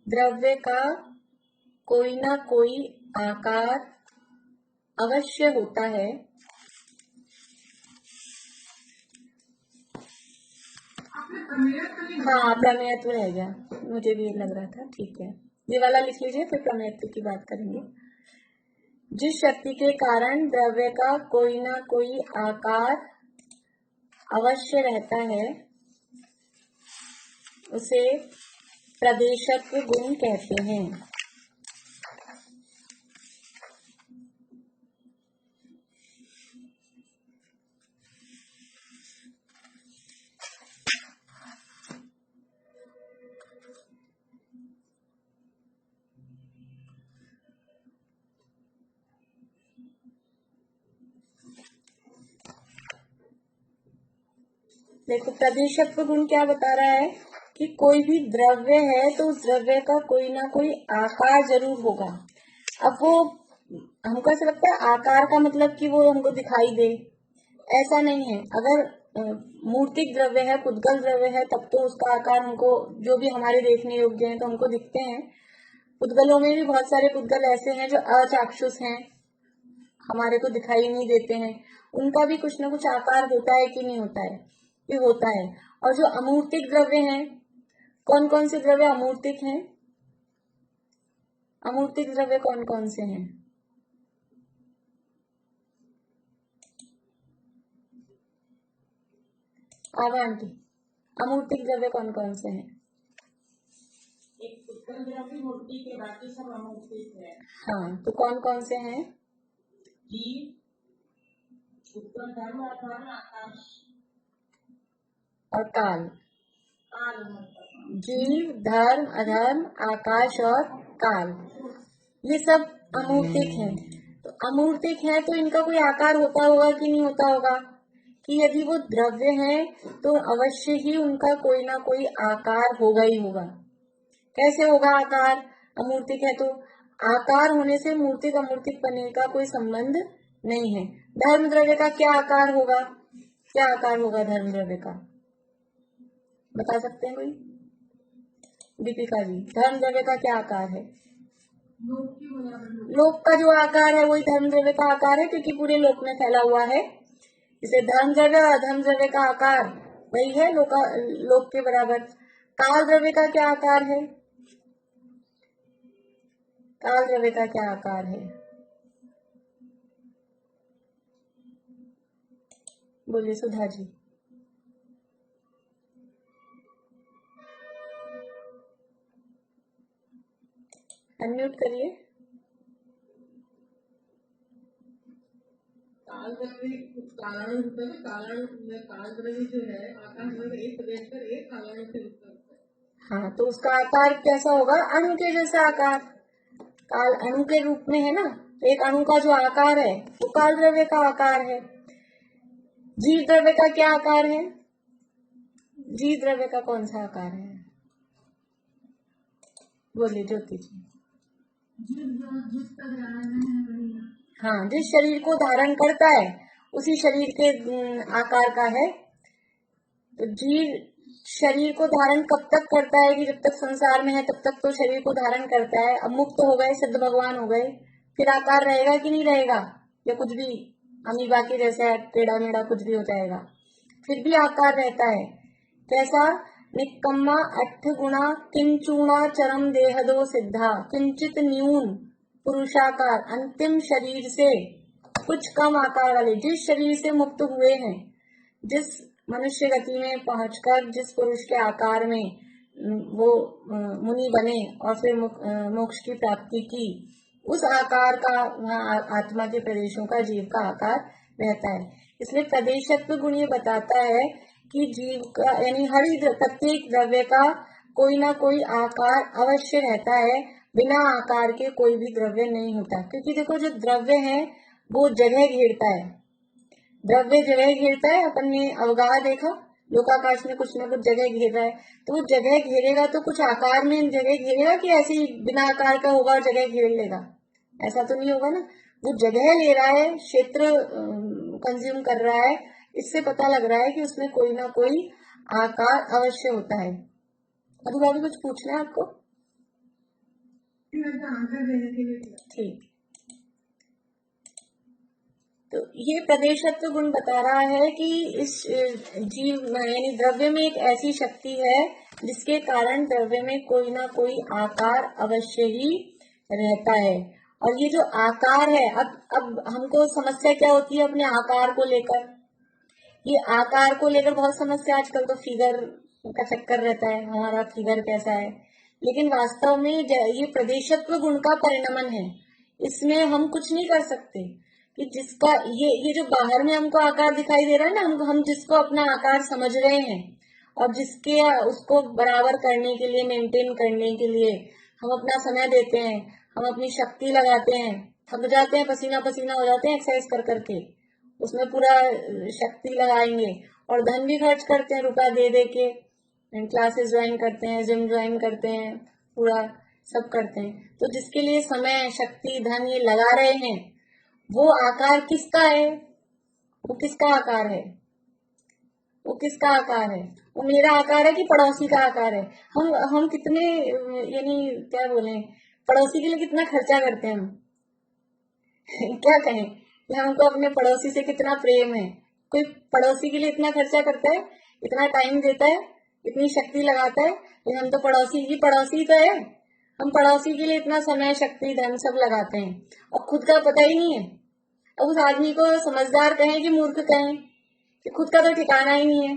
द्रव्य का कोई ना कोई आकार अवश्य होता है, हाँ प्रमेयत्व रह गया, मुझे भी लग रहा था। ठीक है, ये वाला लिख लीजिए, फिर प्रमेयत्व की बात करेंगे। जिस शक्ति के कारण द्रव्य का कोई ना कोई आकार अवश्य रहता है, उसे प्रदेशत्व गुण कहते हैं। देखो, प्रदेशत्व गुण क्या बता रहा है कि कोई भी द्रव्य है तो उस द्रव्य का कोई ना कोई आकार जरूर होगा। अब वो हमको ऐसा लगता है आकार का मतलब कि वो हमको दिखाई दे, ऐसा नहीं है। अगर मूर्तिक द्रव्य है, पुद्गल द्रव्य है, तब तो उसका आकार हमको जो भी हमारे देखने योग्य है तो हमको दिखते हैं। पुद्गलों में भी बहुत सारे पुद्गल ऐसे हैं जो अचाक्षुष हैं, हमारे को दिखाई नहीं देते हैं, उनका भी कुछ ना कुछ आकार होता है कि नहीं होता है? ये होता है। और जो अमूर्तिक द्रव्य हैं, कौन कौन से द्रव्य अमूर्तिक हैं? अमूर्तिक द्रव्य कौन कौन से हैं? आवांटी, अमूर्तिक द्रव्य कौन कौन से हैं? एक पुद्गल द्रव्य मूर्ति के, बाकी सब अमूर्तिक है। हाँ, तो कौन कौन से हैं? जीव, उत्पन्न धर्म, अधर्म, आकाश और काल। काल, जीव, धर्म, अधर्म, आकाश और काल, ये सब अमूर्तिक हैं। तो अमूर्तिक है तो इनका कोई आकार होता होगा कि नहीं होता होगा? कि यदि वो द्रव्य है तो अवश्य ही उनका कोई ना कोई आकार होगा ही होगा। कैसे होगा आकार? अमूर्तिक है तो आकार होने से मूर्तिक अमूर्तिक बने का कोई संबंध नहीं है। धर्म द्रव्य का क्या आकार होगा? क्या आकार होगा धर्म द्रव्य का? बता सकते हैं कोई? दीपिका जी, धर्म द्रव्य का क्या आकार है? लोक का जो आकार है वही धर्म द्रव्य का आकार है, क्योंकि पूरे लोक में फैला हुआ है। इसे धर्म द्रव्य और अधर्म द्रव्य का आकार वही है, लोक के बराबर। काल द्रव्य का क्या आकार है? काल द्रव्य का क्या आकार है? बोलिए सुधा जी। अनम्यूट करिए। काल द्रव्य कारण होता है। काल द्रव्य जो है आकाश में एक प्रदेश पर एक कारण से उत्पन्न होता है। हाँ, तो उसका आकार कैसा होगा? अणु के जैसा आकार। काल अणु के रूप में है ना, तो एक अणु का जो आकार है वो काल द्रव्य का आकार है। जीव द्रव्य का क्या आकार है? जीव द्रव्य का कौन सा आकार है? बोलिए ज्योति जी। हाँ, जिस शरीर को धारण करता है उसी शरीर के आकार का है। तो जीव शरीर को धारण कब तक करता है कि जब तक संसार में है तब तक तो शरीर को धारण करता है। अब मुक्त हो गए, सिद्ध भगवान हो गए, फिर आकार रहेगा कि नहीं रहेगा, या कुछ भी अमीबा के जैसे टेढ़ा मेढ़ा कुछ भी हो जाएगा, फिर भी आकार रहता है। कैसा? निकम्मा अठ गुणा किंचूणा चरम देहदो सिद्धा किंचित न्यून पुरुषाकार, अंतिम शरीर से कुछ कम आकार वाले, जिस शरीर से मुक्त हुए हैं, जिस मनुष्य गति में पहुंचकर जिस पुरुष के आकार में वो मुनि बने और फिर मोक्ष की प्राप्ति की, उस आकार का वहाँ आत्मा के प्रदेशों का जीव का आकार रहता है। इसलिए प्रदेशत्व गुण ये बताता है कि जीव का यानी हर प्रत्येक द्रव्य का कोई ना कोई आकार अवश्य रहता है। बिना आकार के कोई भी द्रव्य नहीं होता, क्योंकि देखो जो द्रव्य है वो जगह घेरता है। द्रव्य जगह घेरता है, अपन ने अवगाह देखा, लोकाकाश में कुछ ना कुछ जगह घेर रहा है, तो वो जगह घेरेगा तो कुछ आकार में जगह घेरेगा कि ऐसे ही बिना आकार का होगा और जगह घेर लेगा? ऐसा तो नहीं होगा ना। वो जगह ले रहा है, क्षेत्र कंज्यूम कर रहा है, इससे पता लग रहा है कि उसमें कोई ना कोई आकार अवश्य होता है। अभी कुछ पूछना है आपको? ठीक। तो ये प्रदेशत्व गुण बता रहा है कि इस जीव यानी द्रव्य में एक ऐसी शक्ति है जिसके कारण द्रव्य में कोई ना कोई आकार अवश्य ही रहता है। और ये जो आकार है, अब हमको समस्या क्या होती है अपने आकार को लेकर? ये आकार को लेकर बहुत समस्या, आजकल तो फिगर का चक्कर रहता है, हमारा फिगर कैसा है। लेकिन वास्तव में ये प्रदेशत्व गुण का परिणमन है, इसमें हम कुछ नहीं कर सकते कि जिसका ये जो बाहर में हमको आकार दिखाई दे रहा है ना, हम जिसको अपना आकार समझ रहे हैं और जिसके उसको बराबर करने के लिए, मेंटेन करने के लिए हम अपना समय देते हैं, हम अपनी शक्ति लगाते हैं, थक जाते हैं, पसीना पसीना हो जाते हैं एक्सरसाइज कर करके, उसमें पूरा शक्ति लगाएंगे और धन भी खर्च करते हैं, रुपया दे दे के क्लासेस ज्वाइन करते हैं, जिम ज्वाइन करते हैं, पूरा सब करते हैं। तो जिसके लिए समय, शक्ति, धन ये लगा रहे हैं, वो आकार किसका है? वो किसका आकार है? वो किसका आकार है? वो मेरा आकार है कि पड़ोसी का आकार है? हम कितने यानी क्या बोले, पड़ोसी के लिए कितना खर्चा करते हैं हम क्या कहें कि हमको अपने पड़ोसी से कितना प्रेम है। कोई पड़ोसी के लिए इतना खर्चा करता है, इतना टाइम देता है, इतनी शक्ति लगाता है, लेकिन हम तो पड़ोसी तो है, हम पड़ोसी के लिए इतना समय, शक्ति, धन सब लगाते हैं और खुद का पता ही नहीं है। अब उस आदमी को समझदार कहें कि मूर्ख कहें कि खुद का तो ठिकाना ही नहीं है,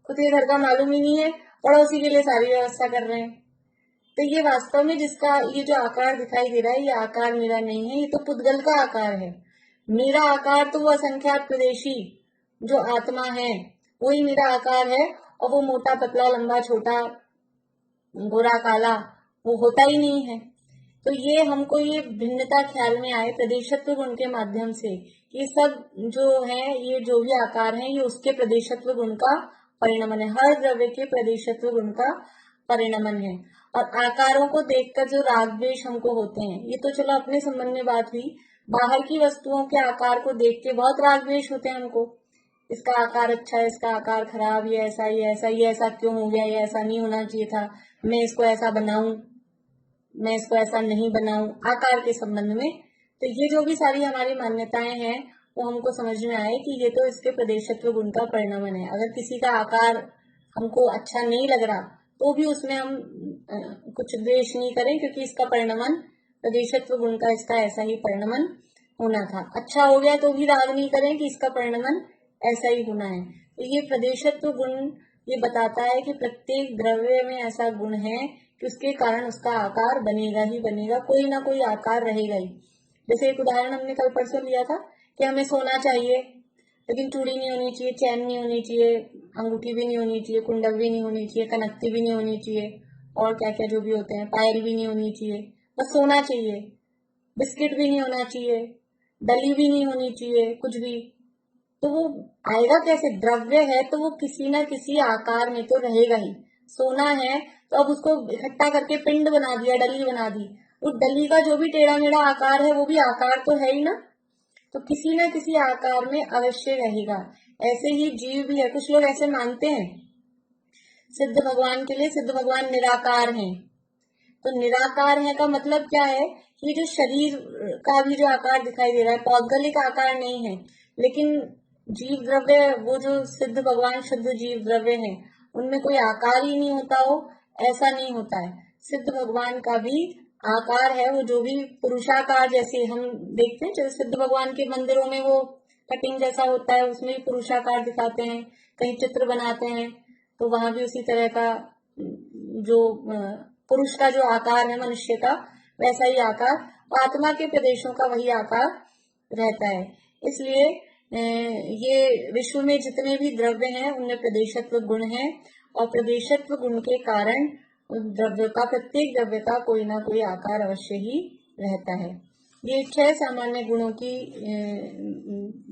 खुद के घर का मालूम ही नहीं है, पड़ोसी के लिए सारी व्यवस्था कर रहे हैं। तो ये वास्तव में जिसका ये जो आकार दिखाई दे रहा है, ये आकार मेरा नहीं है, ये तो पुद्गल का आकार है। मेरा आकार तो वो असंख्यात प्रदेशी जो आत्मा है वही मेरा आकार है, और वो मोटा पतला लंबा छोटा गोरा काला वो होता ही नहीं है। तो ये हमको ये भिन्नता ख्याल में आए प्रदेशत्व गुण के माध्यम से, ये सब जो है, ये जो भी आकार है, ये उसके प्रदेशत्व गुण का परिणमन है। हर द्रव्य के प्रदेशत्व गुण का परिणमन है। और आकारों को देखकर जो राग द्वेष हमको होते हैं, ये तो चलो अपने संबंध में बात हुई, बाहर की वस्तुओं के आकार को देख के बहुत राग द्वेष होते हैं हमको। इसका आकार अच्छा है, इसका आकार खराब, ये ऐसा क्यों हो गया, ये ऐसा नहीं होना चाहिए था, मैं इसको ऐसा बनाऊं, मैं इसको ऐसा नहीं बनाऊं, आकार के संबंध में। तो ये जो भी सारी हमारी मान्यताएं हैं वो हमको समझ में आए कि ये तो इसके प्रदेशत्व गुण का परिणमन है। अगर किसी का आकार हमको अच्छा नहीं लग रहा तो भी उसमें हम कुछ द्वेष नहीं करें, क्योंकि इसका परिणमन प्रदेशत्व गुण का, इसका ऐसा ही परिणमन होना था। अच्छा हो गया तो भी राग नहीं करें कि इसका परिणमन ऐसा ही होना है। तो ये प्रदेशत्व गुण ये बताता है कि प्रत्येक द्रव्य में ऐसा गुण है कि उसके कारण उसका आकार बनेगा ही बनेगा, कोई ना कोई आकार रहेगा ही। जैसे एक उदाहरण हमने कल परसों लिया था कि हमें सोना चाहिए, लेकिन चूड़ी नहीं होनी चाहिए, चैन नहीं होनी चाहिए, अंगूठी भी नहीं होनी चाहिए, कुंडल भी नहीं होनी चाहिए, कनकती भी नहीं होनी चाहिए, और क्या क्या जो भी होते हैं, पायल भी नहीं होनी चाहिए, बस सोना चाहिए। बिस्किट भी नहीं होना चाहिए, डली भी नहीं होनी चाहिए, कुछ भी। तो वो आएगा कैसे? द्रव्य है तो वो किसी ना किसी आकार में तो रहेगा ही। सोना है तो अब उसको इकट्ठा करके पिंड बना दिया, डली बना दी, उस डली का जो भी टेढ़ा मेढ़ा आकार है वो भी आकार तो है ही ना, तो किसी ना किसी आकार में अवश्य रहेगा। ऐसे ही जीव भी है। कुछ लोग ऐसे मानते हैं सिद्ध भगवान के लिए सिद्ध भगवान निराकार हैं। तो निराकार है का मतलब क्या है कि जो शरीर का भी जो आकार दिखाई दे रहा है पौद्गलिक आकार नहीं है, लेकिन जीव द्रव्य वो जो सिद्ध भगवान शुद्ध जीव द्रव्य है उनमें कोई आकार ही नहीं होता हो, ऐसा नहीं होता है। सिद्ध भगवान का भी आकार है, वो जो भी पुरुषाकार जैसे हम देखते हैं, जैसे सिद्ध भगवान के मंदिरों में वो कटिंग जैसा होता है उसमें भी पुरुषाकार दिखाते हैं, कहीं चित्र बनाते हैं तो वहां भी उसी तरह का जो पुरुष का जो आकार है मनुष्य का वैसा ही आकार, आत्मा के प्रदेशों का वही आकार रहता है। इसलिए ये विश्व में जितने भी द्रव्य हैं उनमें प्रदेशत्व गुण है और प्रदेशत्व गुण के कारण द्रव्य का प्रत्येक द्रव्य का कोई ना कोई आकार अवश्य ही रहता है। ये 6 सामान्य गुणों की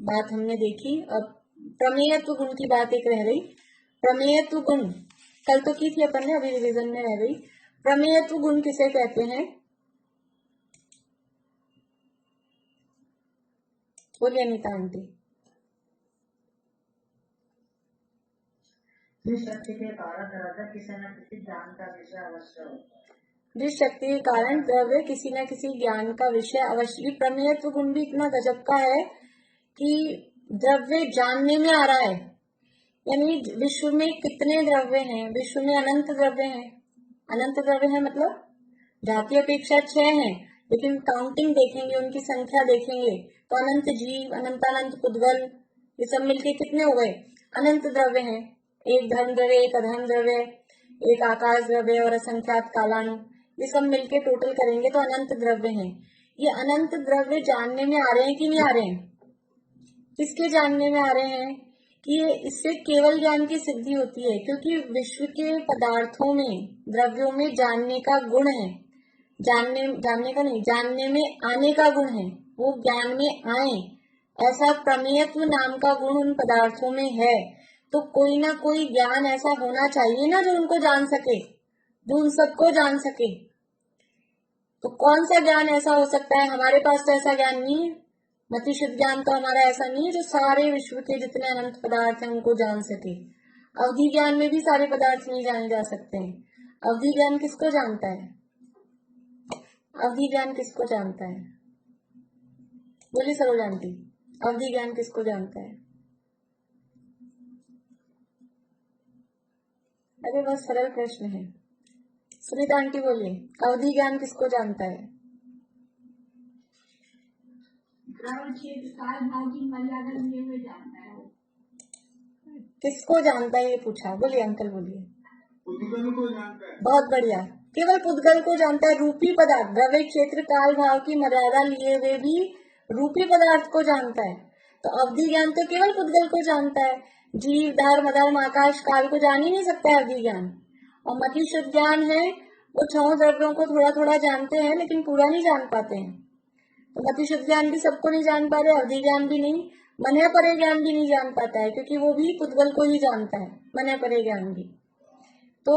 बात हमने देखी। अब प्रमेयत्व गुण की बात एक रह गई। प्रमेयत्व गुण कल तो की थी अपन ने, अभी रिवीजन में रह गई। प्रमेयत्व गुण किसे कहते हैं? बोलिए अनिता आंटी। जिस शक्ति के कारण द्रव्य किसी न किसी ज्ञान का विषय अवश्य होता है। जिस शक्ति के कारण द्रव्य किसी न किसी ज्ञान का विषय अवश्य। प्रमेयत्व गुण भी इतना गजब का है कि द्रव्य जानने में आ रहा है, यानी विश्व में कितने द्रव्य हैं? विश्व में अनंत द्रव्य हैं। अनंत द्रव्य है मतलब जाति अपेक्षा 6 हैं, लेकिन काउंटिंग देखेंगे, उनकी संख्या देखेंगे तो अनंत जीव, अनंत पुद्गल, ये सब मिलके कितने हो गए? अनंत द्रव्य हैं। एक धर्म द्रव्य, एक अधर्म द्रव्य, एक आकाश द्रव्य और असंख्यात कालाणु, ये सब मिलके टोटल करेंगे तो अनंत द्रव्य हैं। ये अनंत द्रव्य जानने में आ रहे हैं कि नहीं आ रहे हैं? किसके जानने में आ रहे हैं? कि इससे केवल ज्ञान की सिद्धि होती है, क्योंकि विश्व के पदार्थों में, द्रव्यों में जानने का गुण है। जानने का नहीं, जानने में आने का गुण है, वो ज्ञान में आए, ऐसा प्रमेयत्व नाम का गुण उन पदार्थों में है। तो कोई ना कोई ज्ञान ऐसा होना चाहिए ना जो उनको जान सके, जो उन सबको जान सके। तो कौन सा ज्ञान ऐसा हो सकता है? हमारे पास तो ऐसा ज्ञान नहीं है। मतिशुद्ध ज्ञान तो हमारा ऐसा नहीं है जो सारे विश्व के जितने अनंत पदार्थ हैं उनको जान सके। अवधि ज्ञान में भी सारे पदार्थ नहीं जाने जा सकते हैं। अवधि ज्ञान किसको जानता है? अवधि ज्ञान किसको जानता है? बोलिए सरोज आंटी, अवधि ज्ञान किसको जानता है? अरे बहुत सरल प्रश्न है। सुनीता आंटी बोलिए, अवधि ज्ञान किसको जानता है? ग्रहण क्षेत्र काल भाव की मर्यादा लिए हुए जानता है। किसको जानता है ये पूछा, बोलिए अंकल बोलिए। पुद्गल को जानता है। बहुत बढ़िया, केवल पुद्गल को जानता है। रूपी पदार्थ, द्रव्य क्षेत्र काल भाव की मर्यादा लिए हुए भी रूपी पदार्थ को जानता है। तो अवधि ज्ञान तो केवल पुद्गल को जानता है। जीव, धर्म, अधर्म, आकाश, काल को जान ही नहीं सकता है अवधि ज्ञान। और मति शुद्ध ज्ञान है, वो 6 द्रव्यों को थोड़ा थोड़ा जानते हैं लेकिन पूरा नहीं जान पाते हैं। तो मति शुद्ध ज्ञान भी सबको नहीं जान पा रहे, अवधि ज्ञान भी नहीं, मने परे ज्ञान भी नहीं जान पाता है, क्योंकि वो भी पुद्गल को ही जानता है, मने परे ज्ञान भी। तो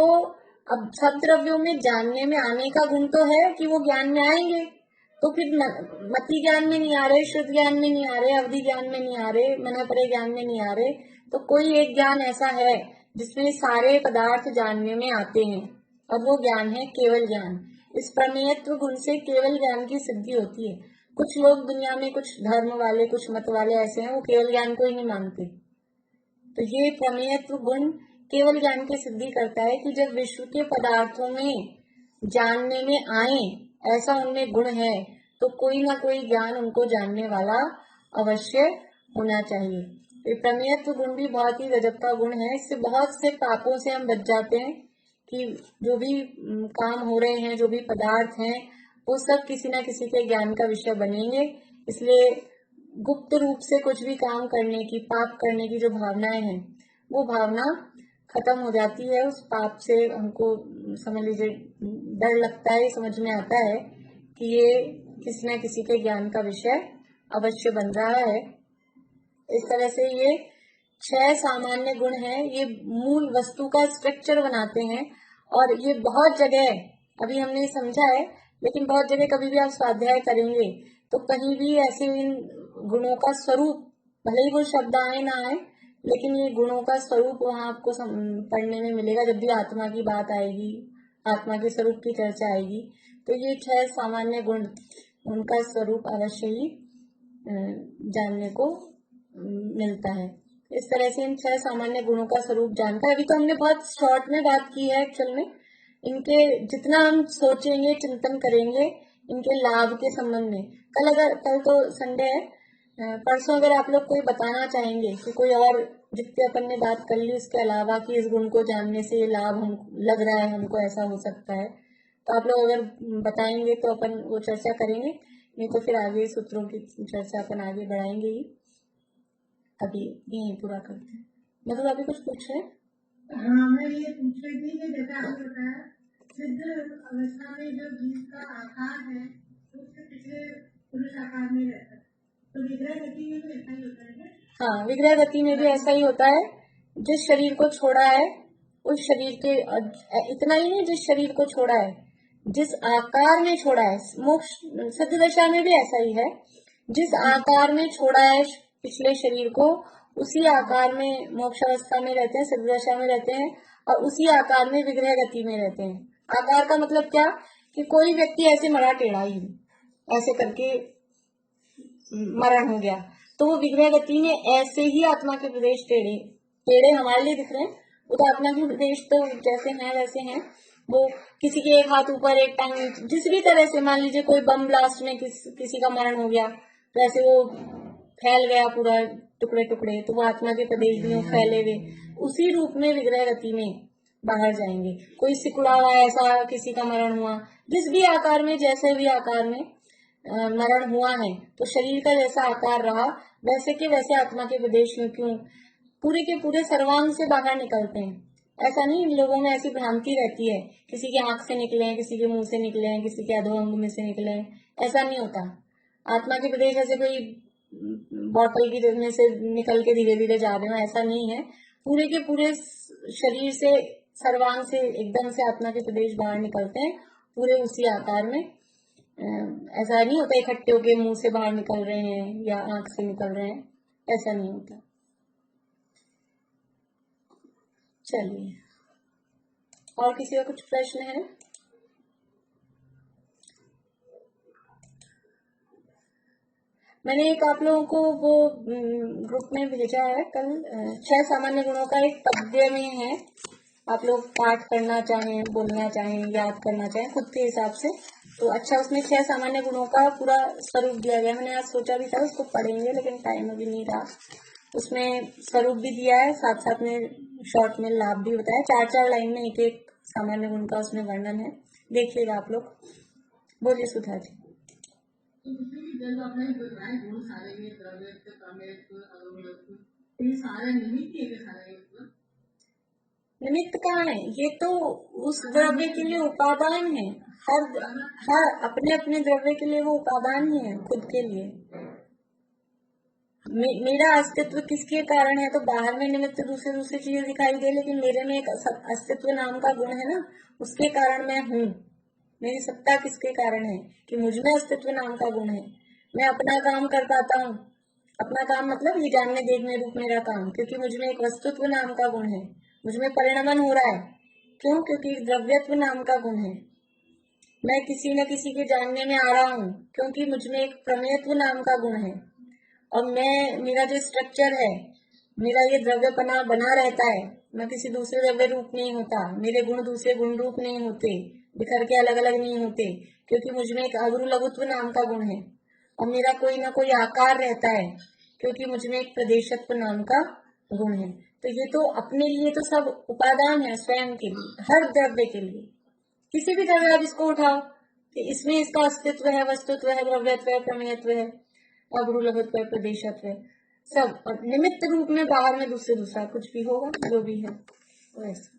अब सब द्रव्यों में जानने में आने का गुण तो है कि वो ज्ञान में आएंगे। तो फिर मति ज्ञान में नहीं आ रहे, शुद्ध ज्ञान में नहीं आ रहे, अवधि ज्ञान में नहीं आ रहे, मने परे ज्ञान में नहीं आ रहे, तो कोई एक ज्ञान ऐसा है जिसमें सारे पदार्थ जानने में आते हैं, और वो ज्ञान है केवल ज्ञान। इस प्रमेयत्व गुण से केवल ज्ञान की सिद्धि होती है। कुछ लोग दुनिया में, कुछ धर्म वाले, कुछ मत वाले ऐसे हैं, वो केवल ज्ञान को ही नहीं मानते। तो ये प्रमेयत्व गुण केवल ज्ञान की सिद्धि करता है कि जब विश्व के पदार्थों में जानने में आए, ऐसा उनमें गुण है, तो कोई ना कोई ज्ञान उनको जानने वाला अवश्य होना चाहिए। तो प्रमेयत्व गुण भी बहुत ही गजब का गुण है। इससे बहुत से पापों से हम बच जाते हैं कि जो भी काम हो रहे हैं, जो भी पदार्थ हैं, वो सब किसी ना किसी के ज्ञान का विषय बनेंगे। इसलिए गुप्त रूप से कुछ भी काम करने की, पाप करने की जो भावनाएं हैं, वो भावना खत्म हो जाती है। उस पाप से हमको समझ लीजिए डर लगता है, समझ में आता है कि ये किसी न किसी के ज्ञान का विषय अवश्य बन रहा है। इस तरह से ये 6 सामान्य गुण हैं, ये मूल वस्तु का स्ट्रक्चर बनाते हैं। और ये बहुत जगह अभी हमने समझा है, लेकिन बहुत जगह कभी भी आप स्वाध्याय करेंगे तो कहीं भी ऐसे इन गुणों का स्वरूप, भले ही वो शब्द आए ना आए, लेकिन ये गुणों का स्वरूप वहां आपको पढ़ने में मिलेगा। जब भी आत्मा की बात आएगी, आत्मा के स्वरूप की चर्चा आएगी, तो ये 6 सामान्य गुण, उनका स्वरूप अवश्य ही जानने को मिलता है। इस तरह से इन 6 सामान्य गुणों का स्वरूप जानकर, अभी तो हमने बहुत शॉर्ट में बात की है एक्चुअल में। इनके जितना हम सोचेंगे, चिंतन करेंगे इनके लाभ के संबंध में। कल तो संडे है, परसों अगर आप लोग कोई बताना चाहेंगे कि कोई और, जितने अपन ने बात कर ली उसके अलावा, कि इस गुण को जानने से ये लाभ हम लग रहा है हमको, ऐसा हो सकता है, तो आप लोग अगर बताएंगे तो अपन वो चर्चा करेंगे। नहीं तो फिर आगे सूत्रों की चर्चा अपन आगे बढ़ाएंगे ही। अभी यही पूरा करते हैं। मतलब अभी कुछ पूछ रहे हैं? हाँ, मैं ये पूछ रही थी कि जैसा आपने बताया सिद्ध अवस्था में जो जीव का आकार है उसके पिछले पुरुष आकार में रहता है, तो विग्रह गति में भी ऐसा ही होता है। हाँ, विग्रह गति में भी ऐसा ही होता है। जिस शरीर को छोड़ा है उस शरीर के, इतना ही नहीं, जिस शरीर को छोड़ा है, जिस आकार में छोड़ा है, मोक्ष सिद्ध दशा में भी ऐसा ही है। जिस आकार में छोड़ा है पिछले शरीर को, उसी आकार में मोक्ष अवस्था में रहते हैं, सिद्ध दशा में रहते हैं, और उसी आकार में विग्रह गति में रहते हैं। आकार का मतलब क्या, कि कोई व्यक्ति ऐसे मरा टेढ़ा ही, ऐसे करके मरण हो गया, तो वो विग्रह गति में ऐसे ही आत्मा के प्रदेश टेढ़े टेढ़े हमारे लिए दिख रहे हैं, वो तो आत्मा के प्रदेश तो जैसे हैं वैसे हैं। वो किसी के एक हाथ ऊपर एक टांग, जिस भी तरह से, मान लीजिए कोई बम ब्लास्ट में किसी का मरण हो गया, तो ऐसे वो फैल गया पूरा टुकड़े टुकड़े, तो वो आत्मा के प्रदेश भी फैले हुए उसी रूप में विग्रह गति में बाहर जाएंगे। कोई सिकुड़ा हुआ ऐसा किसी का मरण हुआ, जिस भी आकार में, जैसे भी आकार में मरण हुआ है, तो शरीर का जैसा आकार रहा वैसे के वैसे आत्मा के प्रदेश में क्यों पूरे के पूरे सर्वांग से बाहर निकलते हैं। ऐसा नहीं, लोगों में ऐसी भ्रांति रहती है, किसी के आंख से निकले हैं, किसी के मुंह से निकले हैं, किसी के अधोअंग में से निकले हैं, ऐसा नहीं होता। आत्मा के प्रदेश ऐसे कोई बॉटल की में से निकल के धीरे धीरे जा रहे हो, ऐसा नहीं है। पूरे के पूरे शरीर से, सर्वांग से एकदम से आत्मा के प्रदेश बाहर निकलते हैं, पूरे उसी आकार में। ऐसा नहीं होता इकट्ठे होके मुंह से बाहर निकल रहे हैं या आंख से निकल रहे हैं, ऐसा नहीं होता। चलिए, और किसी का कुछ प्रश्न है? मैंने एक आप लोगों को वो ग्रुप में भेजा है कल, 6 सामान्य गुणों का एक पद्य में है। आप लोग पाठ करना चाहें, बोलना चाहें, याद करना चाहें खुद के हिसाब से, तो अच्छा, उसमें 6 सामान्य गुणों का पूरा स्वरूप दिया गया। मैंने आज सोचा भी था उसको पढ़ेंगे, लेकिन टाइम अभी नहीं रहा। उसमें स्वरूप भी दिया है, साथ साथ में शॉर्ट में लाभ भी बताया। 4-4 लाइन में एक एक सामान्य गुण का उसमें वर्णन है, देखिएगा आप लोग। बोलिए सुधा जी। निमित्त कहाँ है? ये तो उस द्रव्य के लिए उपादान है। हर अपने अपने द्रव्य के लिए वो उपादान ही है, खुद के लिए। मेरा अस्तित्व किसके कारण है? तो बाहर में निमित्त दूसरी चीजें दिखाई दे, लेकिन मेरे में एक अस्तित्व नाम का गुण है ना, उसके कारण मैं हूँ। मेरी सत्ता किसके कारण है? कि मुझमें अस्तित्व नाम का गुण है। मैं अपना काम कर पाता हूँ, अपना काम मतलब ये जानने देखने रूप मेरा काम, क्योंकि मुझमें एक वस्तुत्व नाम का गुण है। मुझमें परिणमन हो रहा है, क्यों? क्योंकि द्रव्यत्व नाम का गुण है। मैं किसी न किसी के जानने में आ रहा हूँ, क्योंकि मुझमें एक प्रमेयत्व नाम का गुण है। और मेरा जो स्ट्रक्चर है, मेरा ये द्रव्यपना बना रहता है, मैं किसी दूसरे द्रव्य रूप नहीं होता, मेरे गुण दूसरे गुण रूप नहीं होते, बिखर के अलग अलग नहीं होते, क्योंकि मुझमें एक अगुरु लघुत्व नाम का गुण है। और मेरा कोई ना कोई आकार रहता है, क्योंकि मुझमें एक प्रदेशत्व नाम का गुण है। तो ये तो अपने लिए तो सब उपादान है, स्वयं के लिए, हर द्रव्य के लिए। किसी भी द्रव्य आप इसको उठाओ कि इसमें इसका अस्तित्व है, वस्तुत्व है, द्रव्यत्व है, प्रमेयत्व है, अगुरु लघुत्व है, प्रदेशत्व है, सब। और निमित्त रूप में बाहर में दूसरा कुछ भी होगा, जो भी है वैसे।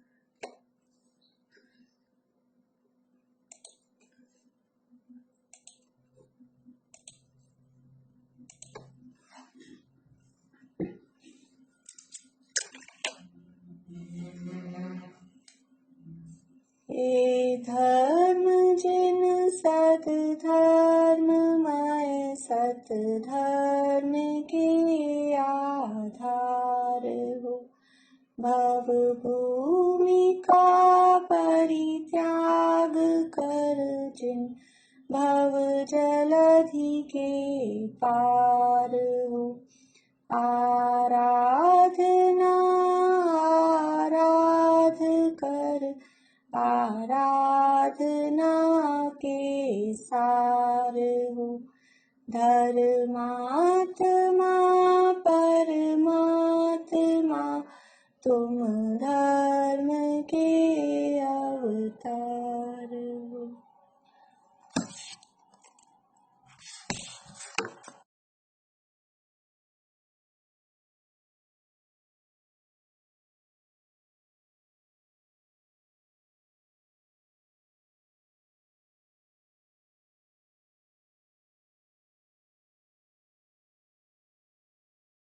सत धर्म के आधार हो। भव भूमि का परित्याग कर जिन भव जलधि के पार हो। आराधना आराध कर आराधना के सार हो। धर्मात्मा परमात्मा तुम धर्म के अवतार